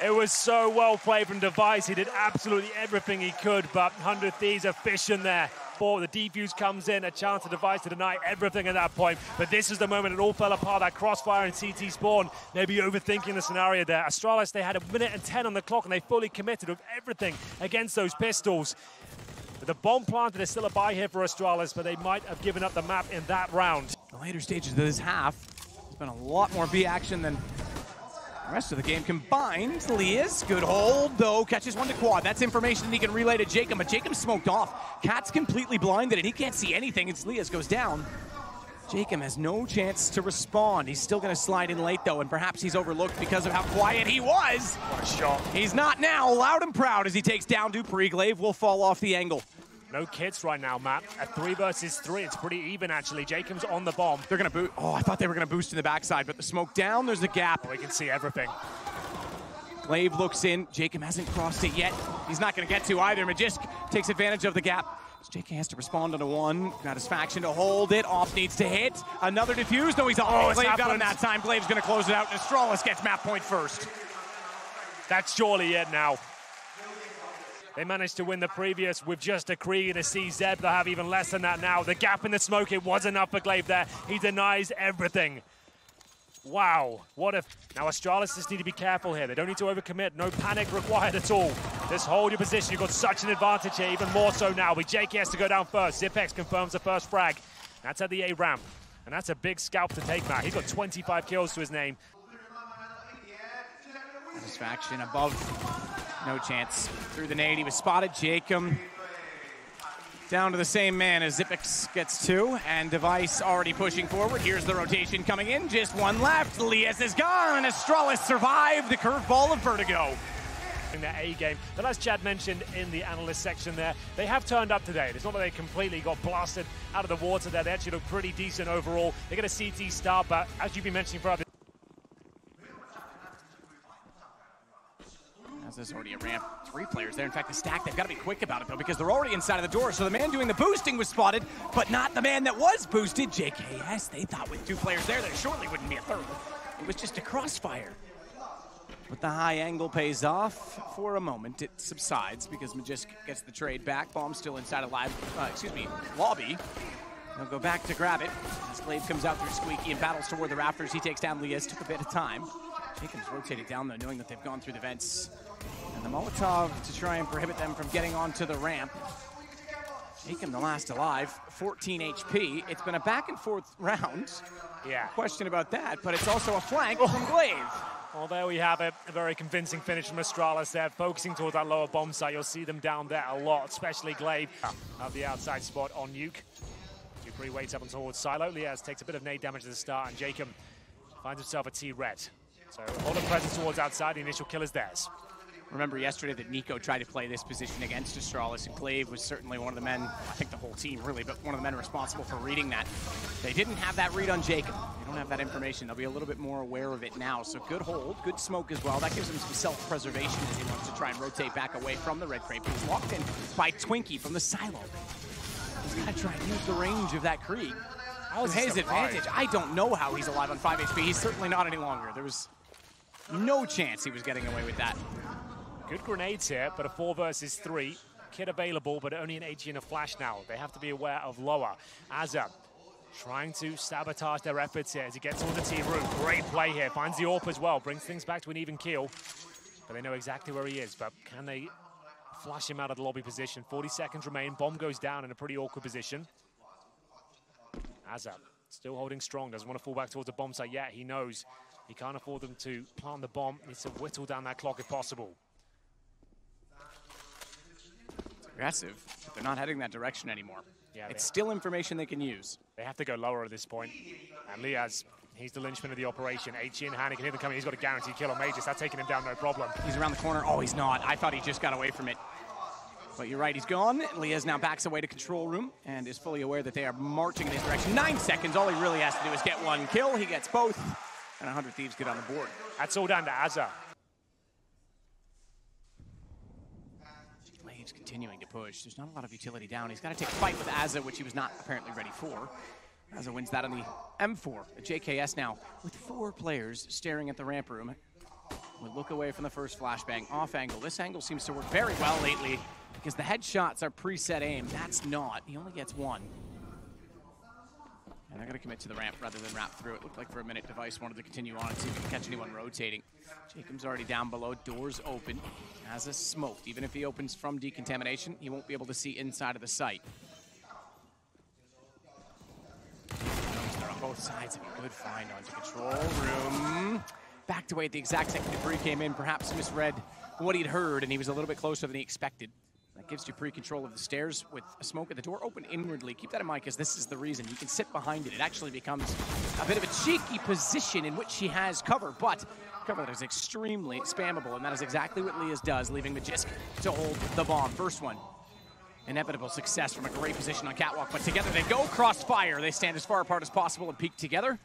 It was so well played from Device. He did absolutely everything he could, but 100 Thieves efficient there. The defuse comes in, a chance to Device to deny everything at that point. But this is the moment it all fell apart. That crossfire and CT spawn, maybe overthinking the scenario there. Astralis, they had 1 minute and 10 on the clock, and they fully committed with everything against those pistols. But the bomb planted is still a buy here for Astralis, but they might have given up the map in that round. The later stages of this half, there's been a lot more B action than the rest of the game combined. Lias, good hold, though, catches one to quad. That's information he can relay to Jacob, but Jacob's smoked off. Cat's completely blinded, and he can't see anything as Lias goes down. Jacob has no chance to respond. He's still going to slide in late, though, and perhaps he's overlooked because of how quiet he was. What a shot. He's not now. Loud and proud as he takes down Dupree. GLA1VE will fall off the angle. No kits right now, Matt. At 3 versus 3, it's pretty even, actually. Jacob's on the bomb. They're going to boot. Oh, I thought they were going to boost in the backside, but the smoke down, there's a gap. We can see everything. GLA1VE looks in. Jacob hasn't crossed it yet. He's not going to get to either. Magisk takes advantage of the gap. JK has to respond on a 1. Satisfaction to hold it. Off needs to hit. Another defuse. No, he's off. Oh, GLA1VE got him that time. GLA1VE's going to close it out. And Astralis gets map point first. That's surely it now. They managed to win the previous with just a Krieg and a CZ, but they'll have even less than that now. The gap in the smoke, it was enough for GLA1VE there. He denies everything. Wow, what if... Now Astralis just need to be careful here. They don't need to overcommit. No panic required at all. Just hold your position. You've got such an advantage here, even more so now. But JK has to go down first. Zipex confirms the first frag. That's at the A ramp. And that's a big scalp to take, Matt. He's got 25 kills to his name. Satisfaction above. No chance. Through the nade, he was spotted. Jacob down to the same man as Zipex gets 2, and Device already pushing forward. Here's the rotation coming in. Just 1 left. Lias is gone. Astralis survived the curveball of Vertigo. In their A game, but as Chad mentioned in the analyst section there, they have turned up today. It's not that they completely got blasted out of the water there. They actually look pretty decent overall. They get a CT start, but as you've been mentioning for others, there's already a ramp. 3 players there. In fact, the stack, they've got to be quick about it, though, because they're already inside of the door. So the man doing the boosting was spotted, but not the man that was boosted. JKS, they thought with 2 players there, there surely wouldn't be a third. It was just a crossfire. But the high angle pays off for a moment. It subsides because Magisk gets the trade back. Bomb still inside of lobby. They'll go back to grab it. As GLA1VE comes out through Squeaky and battles toward the rafters. He takes down Lias. Took a bit of time. Jacob's rotating down, though, knowing that they've gone through the vents. And the Molotov to try and prohibit them from getting onto the ramp. Jacob, the last alive, 14 HP. It's been a back and forth round. Yeah. Question about that, but it's also a flank from GLA1VE. Well, there we have it. A very convincing finish from Astralis there, focusing towards that lower bomb site. You'll see them down there a lot, especially GLA1VE at the outside spot on Nuke. Dupree waits up and towards Silo. Lias takes a bit of nade damage at the start, and Jacob finds himself a T-red. So a lot of presence towards outside. The initial kill is theirs. Remember yesterday that Nico tried to play this position against Astralis, and GLA1VE was certainly one of the men, I think the whole team really, but one of the men responsible for reading that. They didn't have that read on Jacob. They don't have that information. They'll be a little bit more aware of it now. So good hold, good smoke as well. That gives him some self-preservation as he wants to try and rotate back away from the red crate. He's locked in by Twinkie from the silo. He's got to try and use the range of that Krieg. To his advantage. I don't know how he's alive on 5 HP. He's certainly not any longer. There was no chance he was getting away with that. Good grenades here, but a 4 versus 3. Kit available, but only an HE and a flash now. They have to be aware of lower. Azza trying to sabotage their efforts here as he gets on the T room. Great play here. Finds the AWP as well. Brings things back to an even kill. But they know exactly where he is. But can they flash him out of the lobby position? 40 seconds remain. Bomb goes down in a pretty awkward position. Azza still holding strong. Doesn't want to fall back towards the bomb site yet. He knows he can't afford them to plant the bomb. Needs to whittle down that clock if possible. Aggressive, but they're not heading that direction anymore. Yeah, it's still information they can use. They have to go lower at this point. And Lias, he's the linchpin of the operation. HE in hand, he can hear them coming. He's got a guaranteed kill on Majors. That's taking him down, no problem. He's around the corner. Oh, he's not. I thought he just got away from it. But you're right, he's gone. Lias now backs away to control room and is fully aware that they are marching in his direction. 9 seconds. All he really has to do is get 1 kill. He gets both. And 100 Thieves get on the board. That's all down to Azza. GLA1VE's continuing to push. There's not a lot of utility down. He's got to take a fight with Azza, which he was not apparently ready for. Azza wins that on the M4. The JKS now with 4 players staring at the ramp room. would look away from the first flashbang. Off angle. This angle seems to work very well lately because the headshots are preset aim. That's not. He only gets one. And they're going to commit to the ramp rather than wrap through. It looked like for a minute Device wanted to continue on and see if he can catch anyone rotating. Jacob's already down below. Doors open. Has a smoked. Even if he opens from decontamination, he won't be able to see inside of the site. They're on both sides. A good find onto control room. Backed away at the exact second Dupree came in. Perhaps misread what he'd heard, and he was a little bit closer than he expected. That gives Dupree control of the stairs with a smoke at the door open inwardly. Keep that in mind because this is the reason. You can sit behind it. It actually becomes a bit of a cheeky position in which he has cover, but cover that is extremely spammable, and that is exactly what Lias does, leaving Magisk to hold the bomb. First one. Inevitable success from a great position on Catwalk, but together they go crossfire. They stand as far apart as possible and peek together.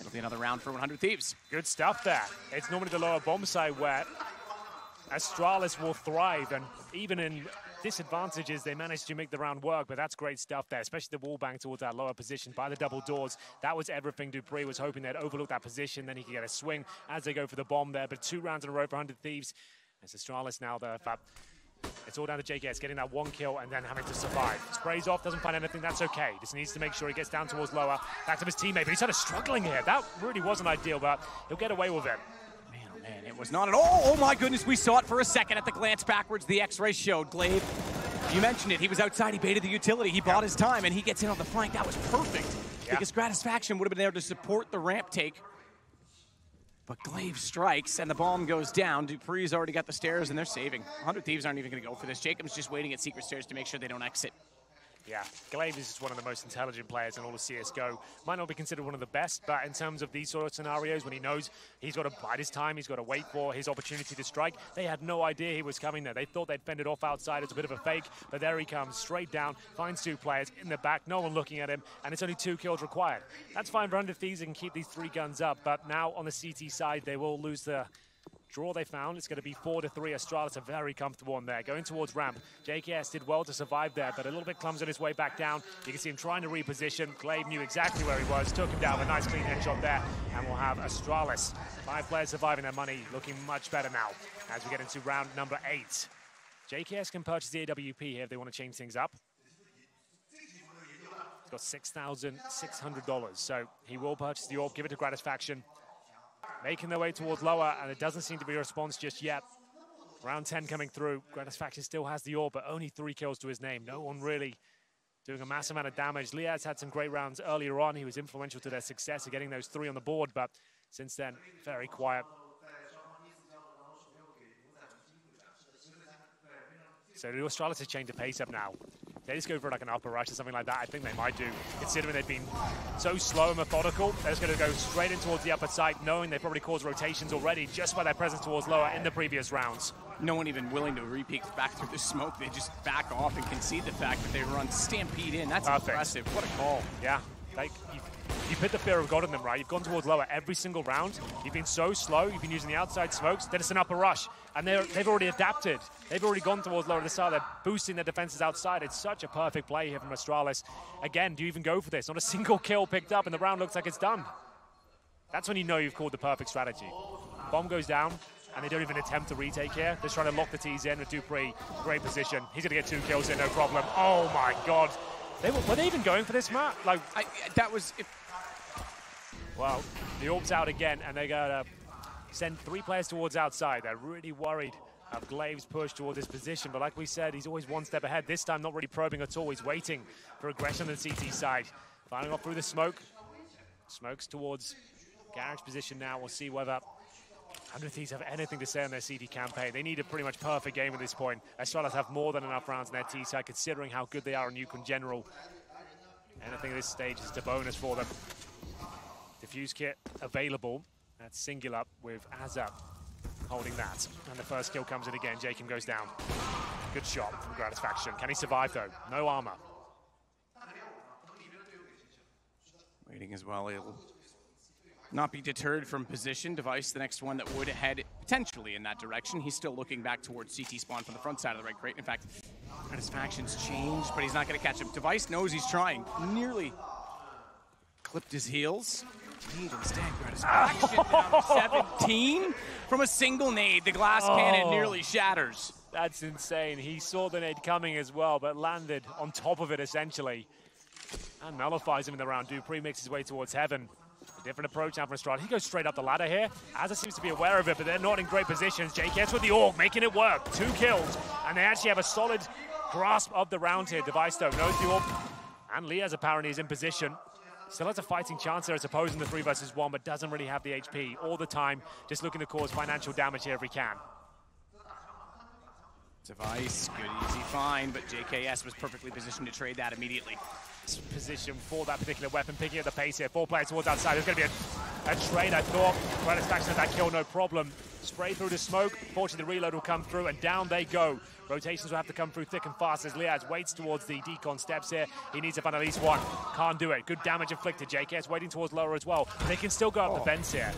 It'll be another round for 100 Thieves. Good stuff there. It's normally the lower bomb side where Astralis will thrive, and even in disadvantages, they managed to make the round work, but that's great stuff there, especially the wall bang towards that lower position by the double doors. That was everything. Dupree was hoping they'd overlook that position, then he could get a swing as they go for the bomb there, but 2 rounds in a row for 100 Thieves. It's Astralis now, it's all down to JKS getting that 1 kill and then having to survive. Sprays off, doesn't find anything, that's okay. Just needs to make sure he gets down towards lower, back to his teammate, but he's sort of struggling here. That really wasn't ideal, but he'll get away with it. Man, it was not at all. Oh my goodness, we saw it for a second at the glance backwards. The X-ray showed. GLA1VE, you mentioned it. He was outside. He baited the utility. He bought his time, and he gets in on the flank. That was perfect because Gratisfaction would have been there to support the ramp take. But GLA1VE strikes, and the bomb goes down. Dupree's already got the stairs, and they're saving. 100 Thieves aren't even going to go for this. Jacob's just waiting at secret stairs to make sure they don't exit. Yeah, GLA1VE is just one of the most intelligent players in all of CSGO. Might not be considered one of the best, but in terms of these sort of scenarios, when he knows he's got to bide his time, he's got to wait for his opportunity to strike, they had no idea he was coming there. They thought they'd fended off outside. It's a bit of a fake, but there he comes, straight down, finds 2 players in the back, no one looking at him, and it's only 2 kills required. That's fine for 100 Thieves and keep these 3 guns up, but now on the CT side, they will lose the draw they found. It's going to be 4-3. Astralis are very comfortable on there. Going towards ramp. JKS did well to survive there, but a little bit clumsy on his way back down. You can see him trying to reposition. GLA1VE knew exactly where he was, took him down with a nice clean headshot there, and we'll have Astralis. 5 players surviving their money, looking much better now as we get into round number 8. JKS can purchase the AWP here if they want to change things up. He's got $6,600, so he will purchase the AWP, give it to Gratisfaction. Making their way towards lower, and it doesn't seem to be a response just yet. Round 10 coming through. Gratisfaction still has the AWP, but only 3 kills to his name. No one really doing a massive amount of damage. Lias had some great rounds earlier on. He was influential to their success of getting those 3 on the board, but since then, very quiet. So do Astralis has changed the pace up now. They just go for like an upper rush or something like that. I think they might do, considering they've been so slow and methodical. They're just going to go straight in towards the upper side, knowing they probably caused rotations already just by their presence towards lower in the previous rounds. No one even willing to re-peek back through the smoke. They just back off and concede the fact that they run Stampede in. That's impressive. What a call. Yeah, like you put the fear of God in them, right? You've gone towards lower every single round. You've been so slow. You've been using the outside smokes. Then it's an upper rush. And they've already adapted. They've already gone towards lower to the start. They're boosting their defenses outside. It's such a perfect play here from Astralis. Again, do you even go for this? Not a single kill picked up, and the round looks like it's done. That's when you know you've called the perfect strategy. Bomb goes down, and they don't even attempt to retake here. They're trying to lock the T's in with Dupree. Great position. He's going to get 2 kills in, no problem. Oh, my God. Were they even going for this, Matt? Like, that was... Well, the AWP's out again, and they got to send 3 players towards outside. They're really worried of GLA1VE's push towards his position, but like we said, he's always 1 step ahead. This time, not really probing at all. He's waiting for aggression on the CT side. Firing off through the smoke. Smokes towards Garrick's position now. We'll see whether 100 Thieves have anything to say on their CT campaign. They need a pretty much perfect game at this point. Astralis have more than enough rounds on their T side, considering how good they are on nuke in general. Anything at this stage is a bonus for them. Diffuse kit available. That's singular with Azza holding that. And the first kill comes in again. Jacob goes down. Good shot from Gratisfaction. Can he survive though? No armor. Waiting as well. He'll not be deterred from position. Device, the next one that would head potentially in that direction. He's still looking back towards CT spawn from the front side of the right crate. In fact, Gratisfaction's changed, but he's not going to catch him. Device knows he's trying. Nearly clipped his heels. Need instead gratisfaction down to 17 from a single nade. The glass cannon nearly shatters. That's insane. He saw the nade coming as well, but landed on top of it essentially. And nullifies him in the round. dupreeh makes his way towards heaven. A different approach now from Astralis. He goes straight up the ladder here. Azza seems to be aware of it, but they're not in great positions. JKS with the AUG, making it work. 2 kills, and they actually have a solid grasp of the round here. Device, though, knows the AUG. And Liaz apparently is in position. Still has a fighting chance there, I suppose, in the 3 versus 1, but doesn't really have the HP all the time. Just looking to cause financial damage here if he can. Device, good, easy find, but JKS was perfectly positioned to trade that immediately. Position for that particular weapon, picking up the pace here. 4 players towards outside. There's going to be a trade, I thought. Gratisfaction of that kill, no problem. Spray through the smoke. Fortunately, the reload will come through, and down they go. Rotations will have to come through thick and fast as Liaz waits towards the decon steps here. He needs to find at least one. Can't do it. Good damage inflicted. JKS waiting towards lower as well. They can still go up the vents here.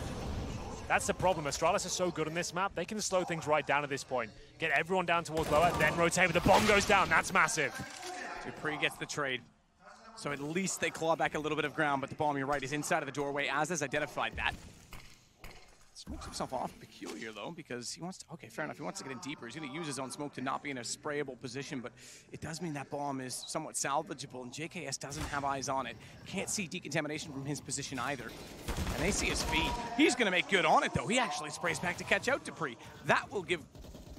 That's the problem. Astralis is so good on this map. They can slow things right down at this point. Get everyone down towards lower, then rotate. But the bomb goes down. That's massive. dupreeh gets the trade. So at least they claw back a little bit of ground, but the bomb, you're right, is inside of the doorway. Azza's identified that. Smokes himself off peculiar, though, because he wants to, okay, fair enough, he wants to get in deeper. He's going to use his own smoke to not be in a sprayable position, but it does mean that bomb is somewhat salvageable, and JKS doesn't have eyes on it. Can't see decontamination from his position either. And they see his feet. He's going to make good on it, though. He actually sprays back to catch out dupreeh. That will give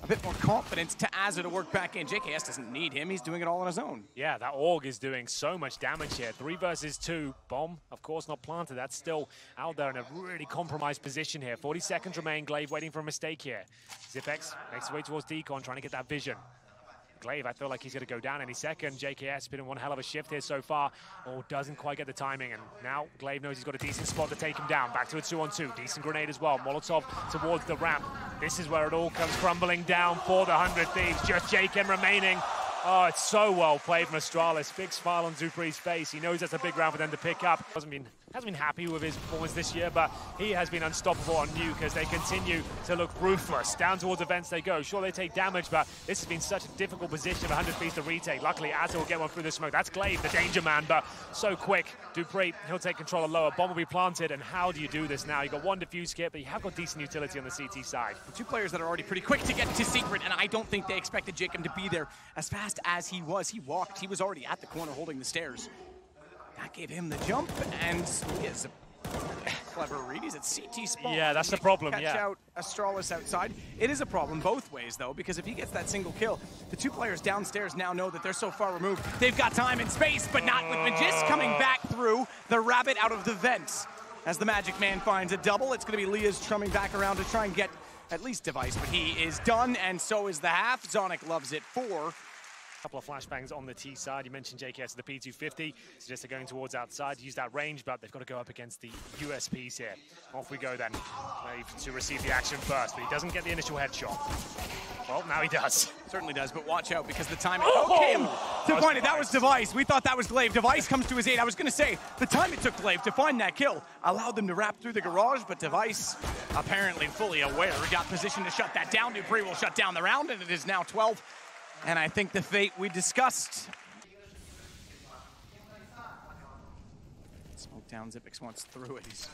a bit more confidence to Azza to work back in. JKS doesn't need him. He's doing it all on his own. Yeah, that AUG is doing so much damage here. 3 versus 2. Bomb, of course, not planted. That's still out there in a really compromised position here. 40 seconds remain. GLA1VE waiting for a mistake here. Zipex makes his way towards decon, trying to get that vision. GLA1VE, I feel like he's going to go down any second. JKS been in one hell of a shift here so far. Oh, doesn't quite get the timing. And now GLA1VE knows he's got a decent spot to take him down. Back to a 2-on-2. Decent grenade as well. Molotov towards the ramp. This is where it all comes crumbling down for the 100 Thieves. Just JKM remaining. Oh, it's so well played from Astralis. Big smile on dupreeh's face. He knows that's a big round for them to pick up. Hasn't been happy with his performance this year, but he has been unstoppable on nuke as they continue to look ruthless. Down towards the vents they go. Sure, they take damage, but this has been such a difficult position for 100 Thieves to retake. Luckily, Azza will get one through the smoke. That's GLA1VE, the danger man, but so quick. dupreeh, he'll take control of lower. Bomb will be planted, and how do you do this now? You've got 1 defuse kit, but you have got decent utility on the CT side. 2 players that are already pretty quick to get to secret, and I don't think they expected JKM to be there as fast as he was. He walked. He was already at the corner holding the stairs. That gave him the jump, and he is a clever read. He's at CT spawn. Yeah, that's the problem, Catch out Astralis outside. It is a problem both ways, though, because if he gets that single kill, the 2 players downstairs now know that they're so far removed. They've got time and space, but not with Magist coming back through the rabbit out of the vents. As the Magic Man finds a double, it's going to be Liaz trumming back around to try and get at least Device, but he is done, and so is the half. Zonic loves it 4. Couple of flashbangs on the T side. You mentioned JKS at the P250. Suggests they're going towards outside. Use that range, but they've got to go up against the USPs here. Off we go then. GLA1VE to receive the action first, but he doesn't get the initial headshot. Well, now he does. Certainly does, but watch out because the time it took him to find it. That was Device. We thought that was GLA1VE. Device comes to his aid. I was going to say, the time it took GLA1VE to find that kill allowed them to wrap through the garage, but Device, apparently fully aware, got positioned to shut that down. dupreeh will shut down the round, and it is now 12. And I think the fate we discussed. Smoke down, Zipex wants through it. He's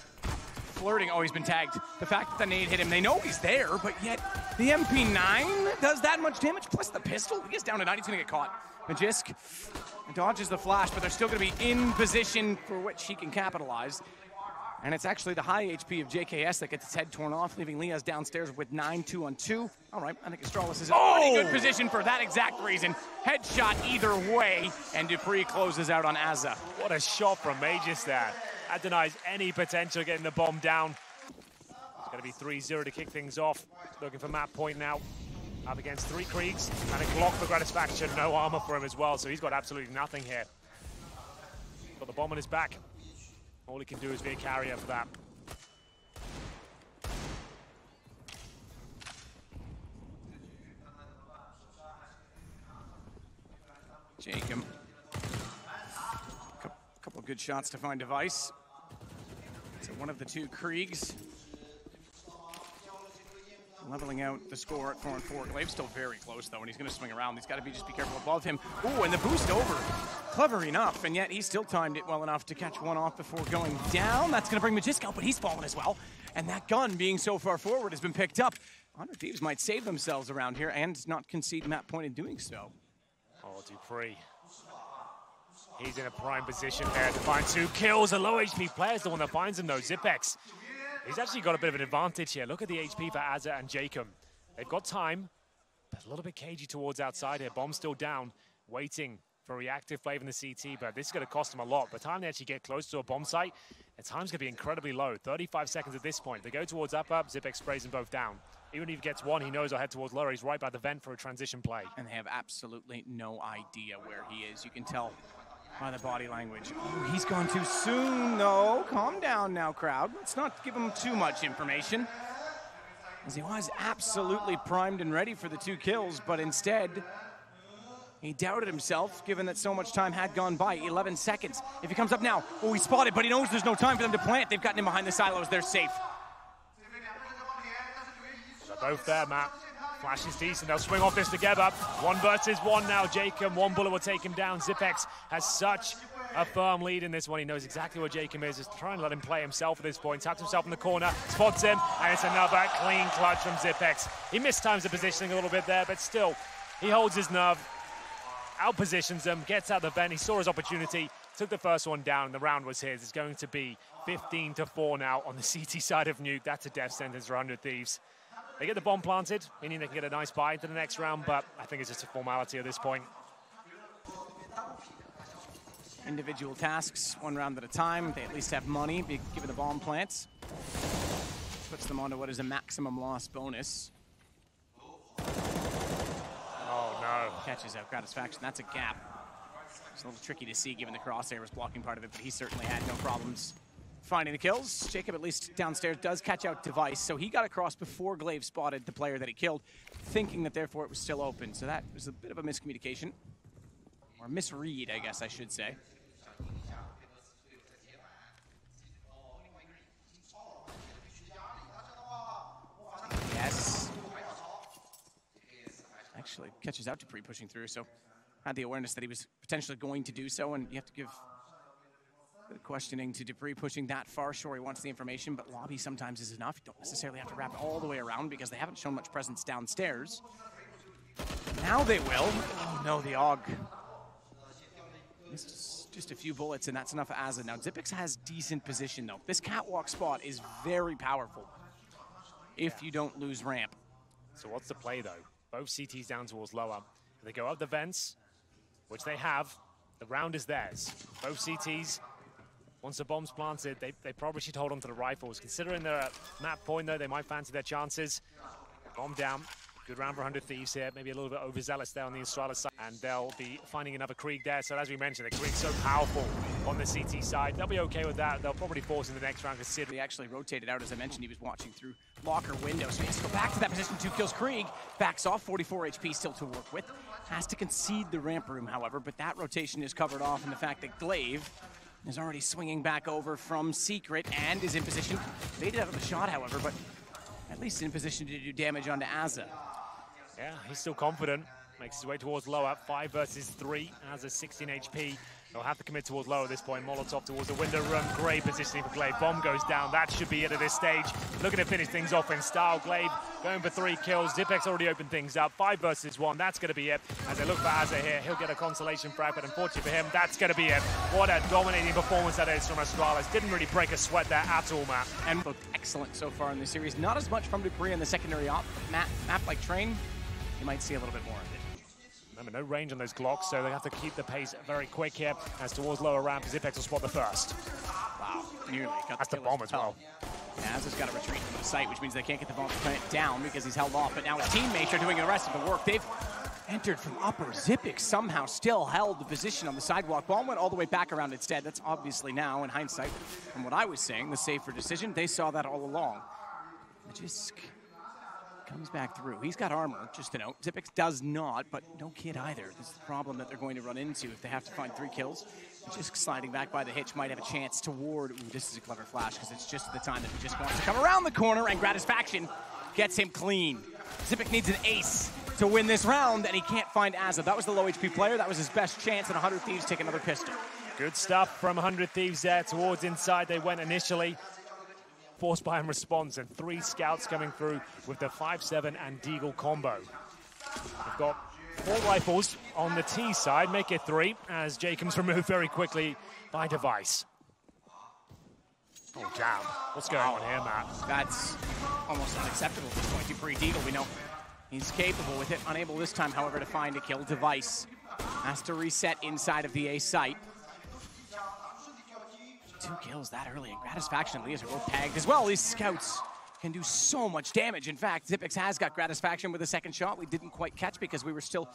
flirting. Oh, he's been tagged. The fact that the nade hit him, they know he's there, but yet the MP9 does that much damage, plus the pistol. He gets down to 9, he's gonna get caught. Magisk dodges the flash, but they're still gonna be in position for which he can capitalize. And it's actually the high HP of JKS that gets his head torn off, leaving Liaz downstairs with 9, 2-on-2. All right, I think Astralis is in a pretty good position for that exact reason. Headshot either way, and dupreeh closes out on Azza. What a shot from Magist there. That denies any potential of getting the bomb down. It's going to be 3-0 to kick things off. Looking for map point now. Up against 3 Kriegs, and a Glock for gratisfaction. No armor for him as well, so he's got absolutely nothing here. Got the bomb on his back. All he can do is be a carrier for that. JKM. Couple of good shots to find Device. So one of the 2 Kriegs leveling out the score at 4-4. GLA1VE's still very close though, and he's going to swing around. He's got to just be careful above him. Ooh, and the boost over Clever enough, and yet he still timed it well enough to catch one off before going down. That's going to bring Magisk out, but he's fallen as well. And that gun being so far forward has been picked up. Thieves might save themselves around here and not concede map point in doing so. Oh, dupreeh. He's in a prime position there to find 2 kills. A low HP player is the one that finds him, though. Zipex, he's actually got a bit of an advantage here. Look at the HP for Azza and Jacob. They've got time, but a little bit cagey towards outside here. Bomb's still down, waiting for a reactive play from the CT, but this is going to cost them a lot. By the time they actually get close to a bomb site, the time's going to be incredibly low. 35 seconds at this point. They go towards up, Zipex sprays them both down. Even if he gets one, he knows he'll head towards lower. He's right by the vent for a transition play. And they have absolutely no idea where he is. You can tell by the body language. Oh, he's gone too soon, though. Calm down now, crowd. Let's not give him too much information. As he was absolutely primed and ready for the 2 kills, but instead, he doubted himself, given that so much time had gone by. 11 seconds. If he comes up now, oh, he's spotted, but he knows there's no time for them to plant. They've gotten him behind the silos. They're safe. They're both there, Matt. Flash is decent. They'll swing off this together. 1 versus 1 now. Jacob, 1 bullet will take him down. Zipex has such a firm lead in this one. He knows exactly where Jacob is. Just trying to let him play himself at this point. Taps himself in the corner, spots him, and it's another clean clutch from Zipex. He mistimes the positioning a little bit there, but still, he holds his nerve, outpositions him, gets out the vent. He saw his opportunity, took the first one down, and the round was his. It's going to be 15-4 now on the CT side of Nuke. That's a death sentence for 100 Thieves. They get the bomb planted, meaning they can get a nice buy into the next round, but I think it's just a formality at this point. Individual tasks, 1 round at a time. They at least have money, given the bomb plants. Puts them onto what is a maximum loss bonus. Oh, no. Catches out Gratisfaction. That's a gap. It's a little tricky to see, given the crosshair was blocking part of it, but he certainly had no problems finding the kills. Jacob, at least downstairs, does catch out Device, so he got across before GLA1VE spotted the player that he killed, thinking that therefore it was still open. So that was a bit of a miscommunication, or misread, I guess I should say. Yes. Actually catches out dupreeh pushing through, so had the awareness that he was potentially going to do so, and you have to give the questioning to dupreeh pushing that far. Sure, he wants the information, but lobby sometimes is enough. You don't necessarily have to wrap it all the way around because they haven't shown much presence downstairs. Now they will. Oh no, the AUG. Just a few bullets, and that's enough for Azza. Now, Zipex has decent position, though. This catwalk spot is very powerful if you don't lose ramp. So what's the play, though? Both CTs down towards lower. They go up the vents, which they have. The round is theirs. Both CTs, once the bomb's planted, they probably should hold on to the rifles. Considering they're at map point, though, they might fancy their chances. Bomb down. Good round for 100 Thieves here. Maybe a little bit overzealous there on the Astralis side. And they'll be finding another Krieg there. So as we mentioned, the Krieg's so powerful on the CT side. They'll be okay with that. They'll probably force in the next round. He actually rotated out, as I mentioned. He was watching through locker window. So he has to go back to that position. 2 kills. Krieg backs off. 44 HP still to work with. Has to concede the ramp room, however. But that rotation is covered off in the fact that GLA1VE is already swinging back over from Secret and is in position. Baited out of the shot, however, but at least in position to do damage onto Azza. Yeah, he's still confident. Makes his way towards lower. 5 versus 3. Has a 16 HP. They'll have to commit towards lower at this point. Molotov towards the window room. Great positioning for GLA1VE. Bomb goes down. That should be it at this stage. Looking to finish things off in style. GLA1VE going for 3 kills. Zipex already opened things up. 5 versus 1. That's going to be it. As they look for Azza here, he'll get a consolation frag, but unfortunately for him, that's going to be it. What a dominating performance that is from Astralis. Didn't really break a sweat there at all, Matt. And both excellent so far in this series. Not as much from dupreeh in the secondary map like Train. You might see a little bit more of it. Remember, no range on those Glocks, so they have to keep the pace very quick here. As towards lower ramp, Zipex will spot the first. Wow, nearly got That's the bomb as well. Azza's got to retreat from the site, which means they can't get the bomb plant down because he's held off. But now his teammates are doing the rest of the work. They've entered from upper. Zipex somehow still held the position on the sidewalk. Bomb went all the way back around instead. That's obviously now, in hindsight, from what I was saying, the safer decision. They saw that all along. Magisk comes back through. He's got armor, just to note. Zipex does not, but no kid either. This is the problem that they're going to run into if they have to find 3 kills. Just sliding back by the hitch might have a chance to ward. Ooh, this is a clever flash because it's just the time that he just wants to come around the corner, and Gratisfaction gets him clean. Zipex needs an ace to win this round, and he can't find Azza. That was the low HP player. That was his best chance, and 100 Thieves take another pistol. Good stuff from 100 Thieves there. Towards inside they went initially. Force buy and response, and 3 scouts coming through with the 5-7 and Deagle combo. We've got 4 rifles on the T side, make it 3, as Jacob's removed very quickly by Device. Oh, damn. What's going on here, Matt? That's almost unacceptable at this point. dupreeh Deagle, we know he's capable with it. Unable this time, however, to find a kill. Device has to reset inside of the A site. 2 kills that early, and Gratisfaction and Leas are both tagged as well. These scouts can do so much damage. In fact, Zipex has got Gratisfaction with a second shot. We didn't quite catch because we were still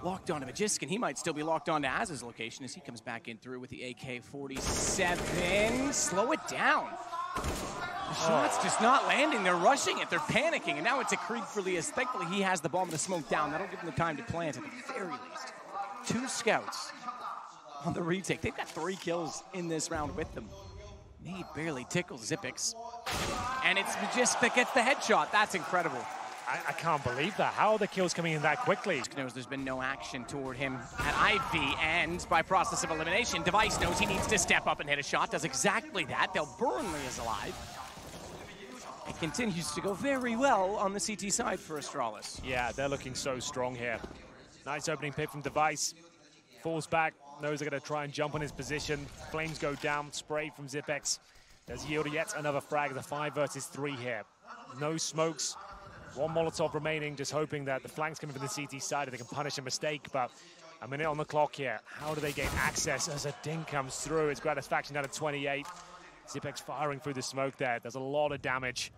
locked on to Majiskin. He might still be locked on to Az's location as he comes back in through with the AK-47. Slow it down. The shot's just not landing. They're rushing it. They're panicking. And now it's a creep for Leas. Thankfully, he has the bomb and the smoke down. That'll give him the time to plant at the very least. 2 scouts on the retake. They've got 3 kills in this round with them. He barely tickles Zipex. And it's Majiskin that gets the headshot. That's incredible. I can't believe that. How are the kills coming in that quickly? Knows there's been no action toward him at IEMBEIJING, and by process of elimination, Device knows he needs to step up and hit a shot. Does exactly that. They'll burn Leas alive. It continues to go very well on the CT side for Astralis. Yeah, they're looking so strong here. Nice opening pick from Device. Falls back, knows they're going to try and jump on his position. Flames go down, spray from Zipex. Does yield yet another frag, the 5 versus 3 here. No smokes, 1 Molotov remaining, just hoping that the flanks coming from the CT side, they can punish a mistake, but a minute on the clock here. How do they gain access as a ding comes through? It's Gratisfaction down to 28. Zipex firing through the smoke there. There's a lot of damage.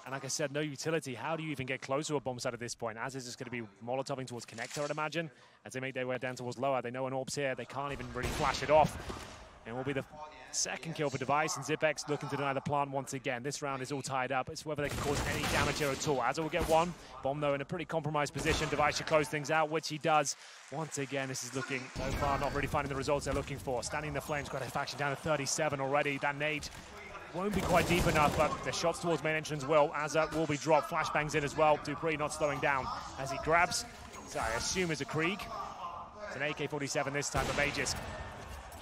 And like I said, no utility. How do you even get close to a bomb site at this point? As is just going to be Molotoving towards Connector, I'd imagine. As they make their way down towards lower, they know an orb's here. They can't even really flash it off. And will be the 2nd kill for Device, and Zipex looking to deny the plant once again. This round is all tied up. It's whether they can cause any damage here at all. Azza will get 1. Bomb, though, in a pretty compromised position. Device should close things out, which he does. Once again, this is looking, so far, not really finding the results they're looking for. Standing in the flames, Gratisfaction down to 37 already. That nade won't be quite deep enough, but the shots towards main entrance will. Azza will be dropped. Flashbangs in as well. dupreeh not slowing down as he grabs. So I assume is a Krieg. It's an AK-47 this time, but BEIJING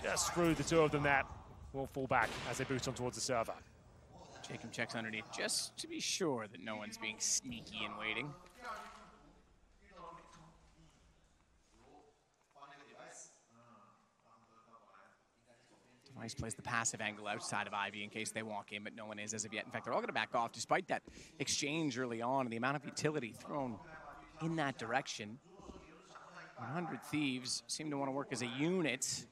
just through the 2 of them there. Will fall back as they boost on towards the server. Jacob checks underneath just to be sure that no one's being sneaky and waiting. Device plays the passive angle outside of Ivy in case they walk in, but no one is as of yet. In fact, they're all going to back off despite that exchange early on and the amount of utility thrown in that direction. 100 Thieves seem to want to work as a unit.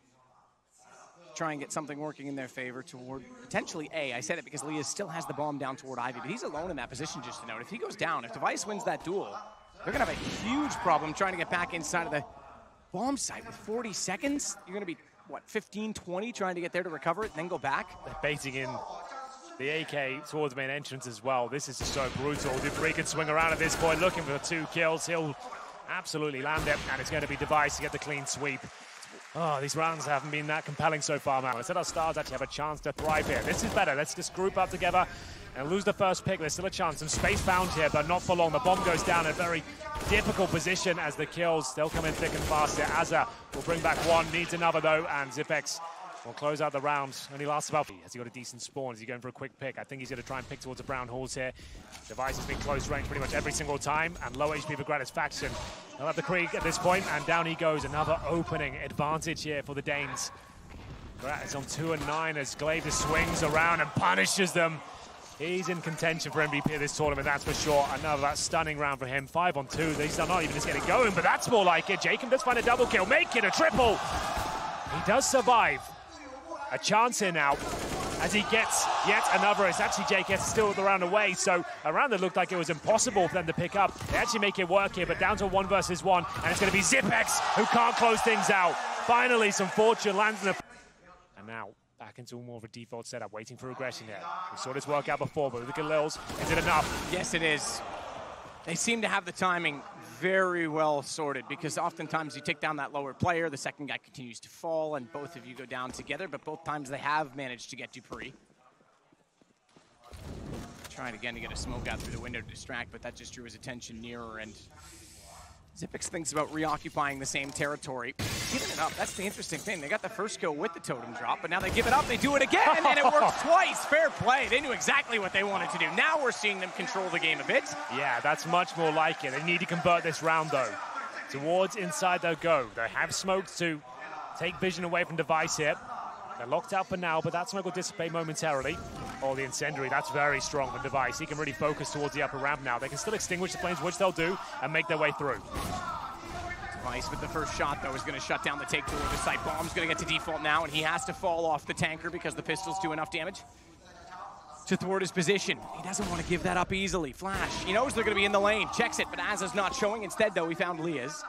Try and get something working in their favor toward potentially A. I said it because Leas still has the bomb down toward Ivy, but he's alone in that position, just to note. If he goes down, if Device wins that duel, they're going to have a huge problem trying to get back inside of the bomb site. With 40 seconds, you're going to be, what, 15, 20 trying to get there to recover it and then go back? They're baiting in the AK towards the main entrance as well. This is just so brutal. dupreeh can swing around at this point, looking for 2 kills. He'll absolutely land it, and it's going to be Device to get the clean sweep. Oh, these rounds haven't been that compelling so far, man. I said our stars actually have a chance to thrive here. This is better. Let's just group up together and lose the first pick. There's still a chance. Some space found here, but not for long. The bomb goes down in a very difficult position as the kills, they'll come in thick and fast here. Azza will bring back 1, needs another, though, and Zipex will close out the round. Only lasts about... Has he got a decent spawn? Is he going for a quick pick? I think he's going to try and pick towards the brown halls here. Device has been close range pretty much every single time, and low HP for Gratisfaction. He'll have the Krieg at this point, and down he goes. Another opening advantage here for the Danes. Grat is on 2 and 9 as GLA1VE swings around and punishes them. He's in contention for MVP of this tournament, that's for sure. Another stunning round for him. 5 on 2. He's not even just getting going, but that's more like it. Jacob does find a double kill, make it a triple. He does survive. A chance here now as he gets yet another. It's actually JKS still the round away, so a round that looked like it was impossible for them to pick up. They actually make it work here, but down to 1 versus 1, and it's going to be Zipex who can't close things out. Finally, some fortune lands in the... And now, back into more of a default setup, waiting for aggression here. We saw this work out before, but look at Lils. Is it enough? Yes, it is. They seem to have the timing very well sorted, because oftentimes you take down that lower player, the second guy continues to fall, and both of you go down together, but both times they have managed to get dupreeh. Tried again to get a smoke out through the window to distract, but that just drew his attention nearer, and Xyp9x thinks about reoccupying the same territory. Giving it up, that's the interesting thing. They got the first kill with the totem drop, but now they give it up, they do it again, and it works twice. Fair play. They knew exactly what they wanted to do. Now we're seeing them control the game a bit. Yeah, that's much more like it. They need to convert this round, though. Towards inside they'll go. They have smokes to take vision away from Device here. They're locked out for now, but that smoke will dissipate momentarily. Oh, the incendiary, that's very strong from Device. He can really focus towards the upper ramp now. They can still extinguish the flames, which they'll do, and make their way through. Device with the first shot, though, is going to shut down the take toward the site. Bomb's going to get to default now, and he has to fall off the tanker because the pistols do enough damage to thwart his position. He doesn't want to give that up easily. Flash, he knows they're going to be in the lane. Checks it, but Aza's not showing. Instead, though, he found Leah's.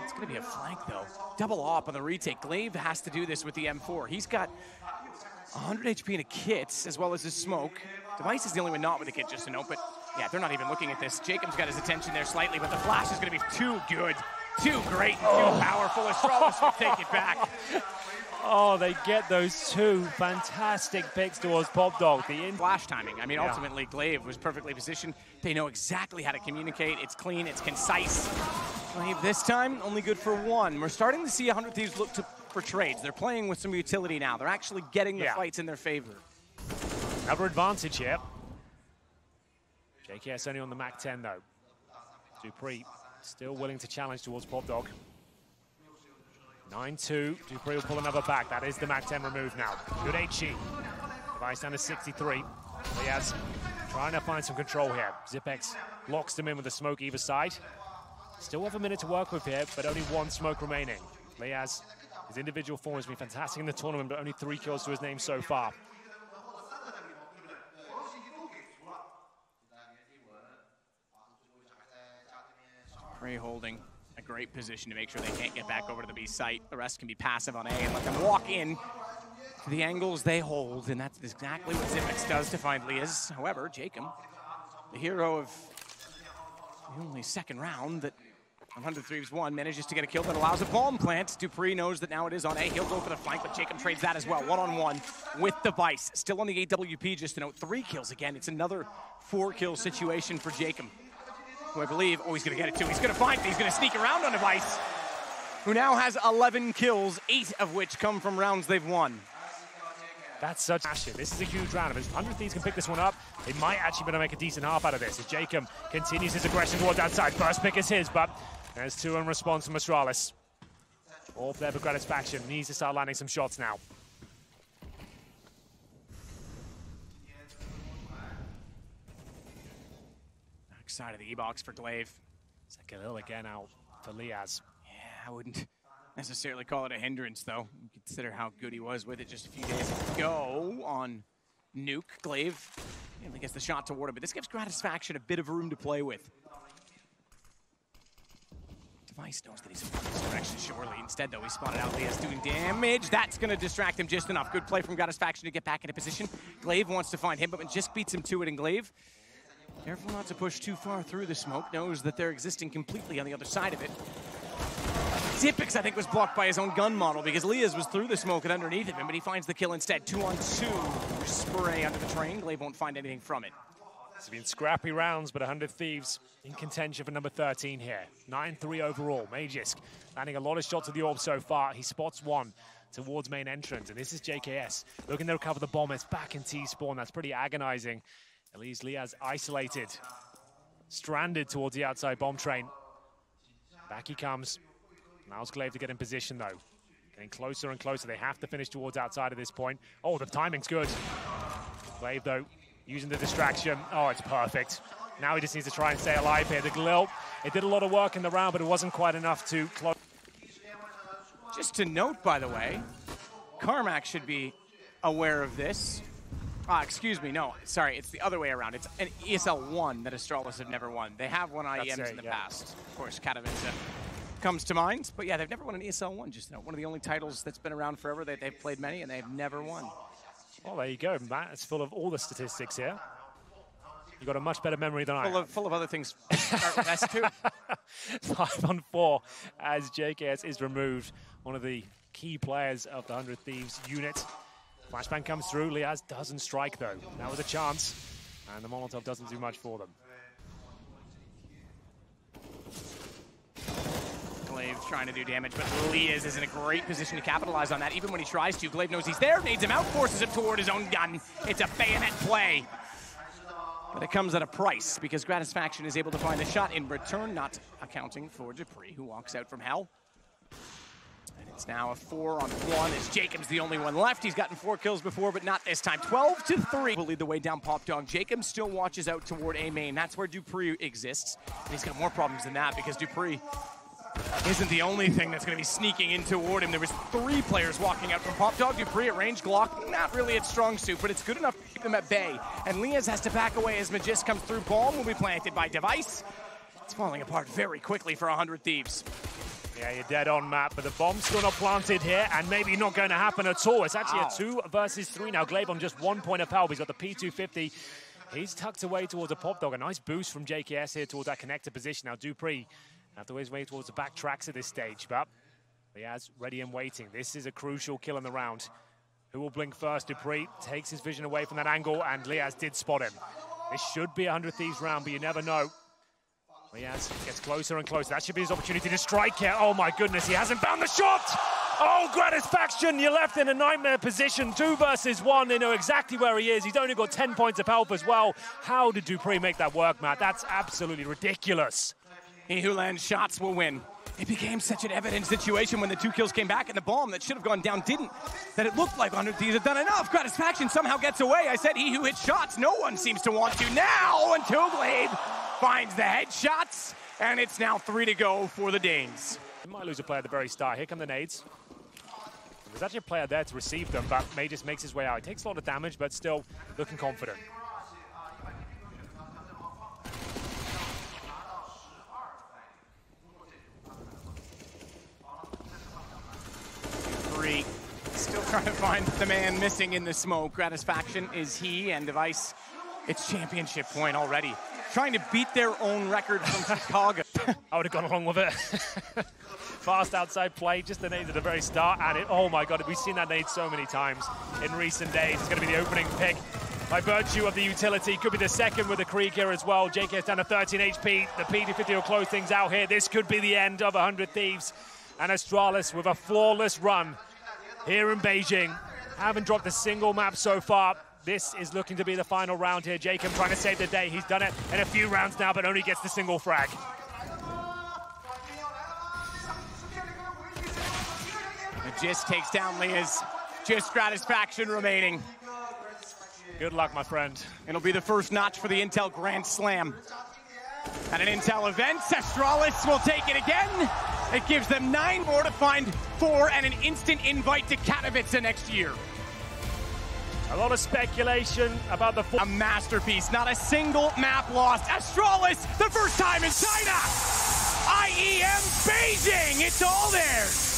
It's going to be a flank, though. Double op on the retake. GLA1VE has to do this with the M4. He's got 100 HP in a kit, as well as his smoke. Device is the only one not with a kit, just to note, but yeah, they're not even looking at this. Jacob's got his attention there slightly, but the flash is going to be too good, too great, too powerful. Astralis will take it back. Oh, they get those two fantastic picks towards PopDog. The flash timing. I mean, ultimately, GLA1VE was perfectly positioned. They know exactly how to communicate. It's clean, it's concise. GLA1VE this time, only good for one. We're starting to see 100 Thieves look for trades. They're playing with some utility now. They're actually getting the fights in their favor. Another advantage here. JKS only on the Mac 10, though. dupreeh still willing to challenge towards PopDog. 9-2, dupreeh will pull another back. That is the Mac 10 removed now. Good HE. Device down to 63. Liaz trying to find some control here. Xyp9x locks them in with a smoke either side. Still have a minute to work with here, but only one smoke remaining. Liaz, his individual form has been fantastic in the tournament, but only 3 kills to his name so far. dupreeh holding a great position to make sure they can't get back over to the B site. The rest can be passive on A and let them walk in to the angles they hold, and that's exactly what Xyp9x does to find Liaz. However, Jacob, the hero of the only second round that 100 Thieves won, manages to get a kill that allows a bomb plant. dupreeh knows that now it is on A. He'll go for the flank, but Jacob trades that as well. One-on-one with Device. Still on the AWP, just to note. 3 kills again. It's another 4-kill situation for Jacob, who I believe, he's going to get it too. He's going to find it. He's going to sneak around on Device, who now has 11 kills, 8 of which come from rounds they've won. That's such passion. This is a huge round. If 100 Thieves can pick this one up, they might actually be able to make a decent half out of this. As Jacob continues his aggression towards outside. First pick is his, but there's 2 in response from Astralis. All there for Gratisfaction. Needs to start landing some shots now. Side of the E-box for GLA1VE. Sekhalil again out for Liaz. Yeah, I wouldn't necessarily call it a hindrance, though. Consider how good he was with it just a few days ago on Nuke. GLA1VE really gets the shot toward him, but this gives Gratisfaction a bit of room to play with. Device knows that he's in this direction, surely. Instead, though, he spotted out Liaz doing damage. That's going to distract him just enough. Good play from Gratisfaction to get back into position. GLA1VE wants to find him, but just beats him to it, and GLA1VE, careful not to push too far through the smoke, knows that they're existing completely on the other side of it. Xyp9x, I think, was blocked by his own gun model because Liaz was through the smoke and underneath of him, but he finds the kill instead. 2-on-2 spray under the train. GLA1VE won't find anything from it. It's been scrappy rounds, but 100 Thieves in contention for number 13 here. 9-3 overall. Magisk landing a lot of shots at the orb so far. He spots one towards main entrance, and this is JKS looking to recover the bomb. It's back in T-spawn. That's pretty agonizing. At least Liaz isolated, stranded towards the outside bomb train. Back he comes. Allows GLA1VE to get in position, though. Getting closer and closer. They have to finish towards outside at this point. Oh, the timing's good. GLA1VE, though, using the distraction. Oh, it's perfect. Now he just needs to try and stay alive here. The GLA1VE, it did a lot of work in the round, but it wasn't quite enough to close. Just to note, by the way, Carmack should be aware of this. Excuse me, no, sorry, it's the other way around. It's an ESL1 that Astralis have never won. They have won IEMs in the past. Of course, Katowice comes to mind, but yeah, they've never won an ESL1, just one of the only titles that's been around forever. They've played many, and they've never won. Well, there you go, Matt. It's full of all the statistics here. You've got a much better memory than I have. Full of other things. Start with S too. 5-on-4 as JKS is removed, one of the key players of the 100 Thieves unit. Flashbang comes through. Liaz doesn't strike, though. That was a chance. And the Molotov doesn't do much for them. GLA1VE trying to do damage, but Liaz is in a great position to capitalize on that. Even when he tries to, GLA1VE knows he's there, nades him out, forces him toward his own gun. It's a bayonet play. But it comes at a price, because Gratisfaction is able to find a shot in return, not accounting for dupreeh, who walks out from hell. And it's now a 4-on-1 as Jacob's the only one left. He's gotten 4 kills before, but not this time. 12-3 will lead the way down Pop Dog. Jacob still watches out toward A main. That's where dupreeh exists. And he's got more problems than that, because dupreeh isn't the only thing that's going to be sneaking in toward him. There was 3 players walking out from Pop Dog. dupreeh at range, Glock, not really its strong suit, but it's good enough to keep him at bay. And Liaz has to back away as Magist comes through. Bomb will be planted by Device. It's falling apart very quickly for 100 Thieves. Yeah, you're dead on, Matt, but the bomb's still not planted here, and maybe not going to happen at all. It's actually a 2 versus 3 now. GLA1VE on just 1 point of help. He's got the P250. He's tucked away towards a Pop Dog. A nice boost from JKS here towards that connector position. Now, dupreeh after his way towards the back tracks at this stage, but Liaz ready and waiting. This is a crucial kill in the round. Who will blink first? dupreeh takes his vision away from that angle, and Liaz did spot him. This should be a 100 Thieves round, but you never know. Liaz gets closer and closer. That should be his opportunity to strike here. Oh my goodness, he hasn't found the shot! Oh, Gratisfaction, you're left in a nightmare position. 2 versus 1, they know exactly where he is. He's only got 10 points of help as well. How did dupreeh make that work, Matt? That's absolutely ridiculous. He who lands shots will win. It became such an evident situation when the 2 kills came back and the bomb that should have gone down didn't. That it looked like 100 Thieves had done enough. Gratisfaction somehow gets away. I said he who hits shots, no one seems to want to now until GLA1VE finds the headshots, and it's now 3 to go for the Danes. They might lose a player at the very start. Here come the nades. There's actually a player there to receive them, but May just makes his way out. He takes a lot of damage, but still looking confident. Still trying to find the man missing in the smoke. Gratisfaction is he, and Device, it's championship point already. Trying to beat their own record from Chicago. I would have gone along with it. Fast outside play, just the nade at the very start, and it, oh my God, we've seen that nade so many times in recent days. It's going to be the opening pick by virtue of the utility. Could be the second with the Krieg here as well. JK's down to 13 HP. The P250 will close things out here. This could be the end of 100 Thieves. And Astralis with a flawless run here in Beijing. Haven't dropped a single map so far. This is looking to be the final round here. Jacob trying to save the day. He's done it in a few rounds now, but only gets the single frag. Magist takes down Liaz. Just Gratisfaction remaining. Good luck, my friend. It'll be the first notch for the Intel Grand Slam. At an Intel event, Astralis will take it again. It gives them 9 more to find 4 and an instant invite to Katowice next year. A lot of speculation about the... A masterpiece, not a single map lost. Astralis, the first time in China! IEM Beijing, it's all theirs!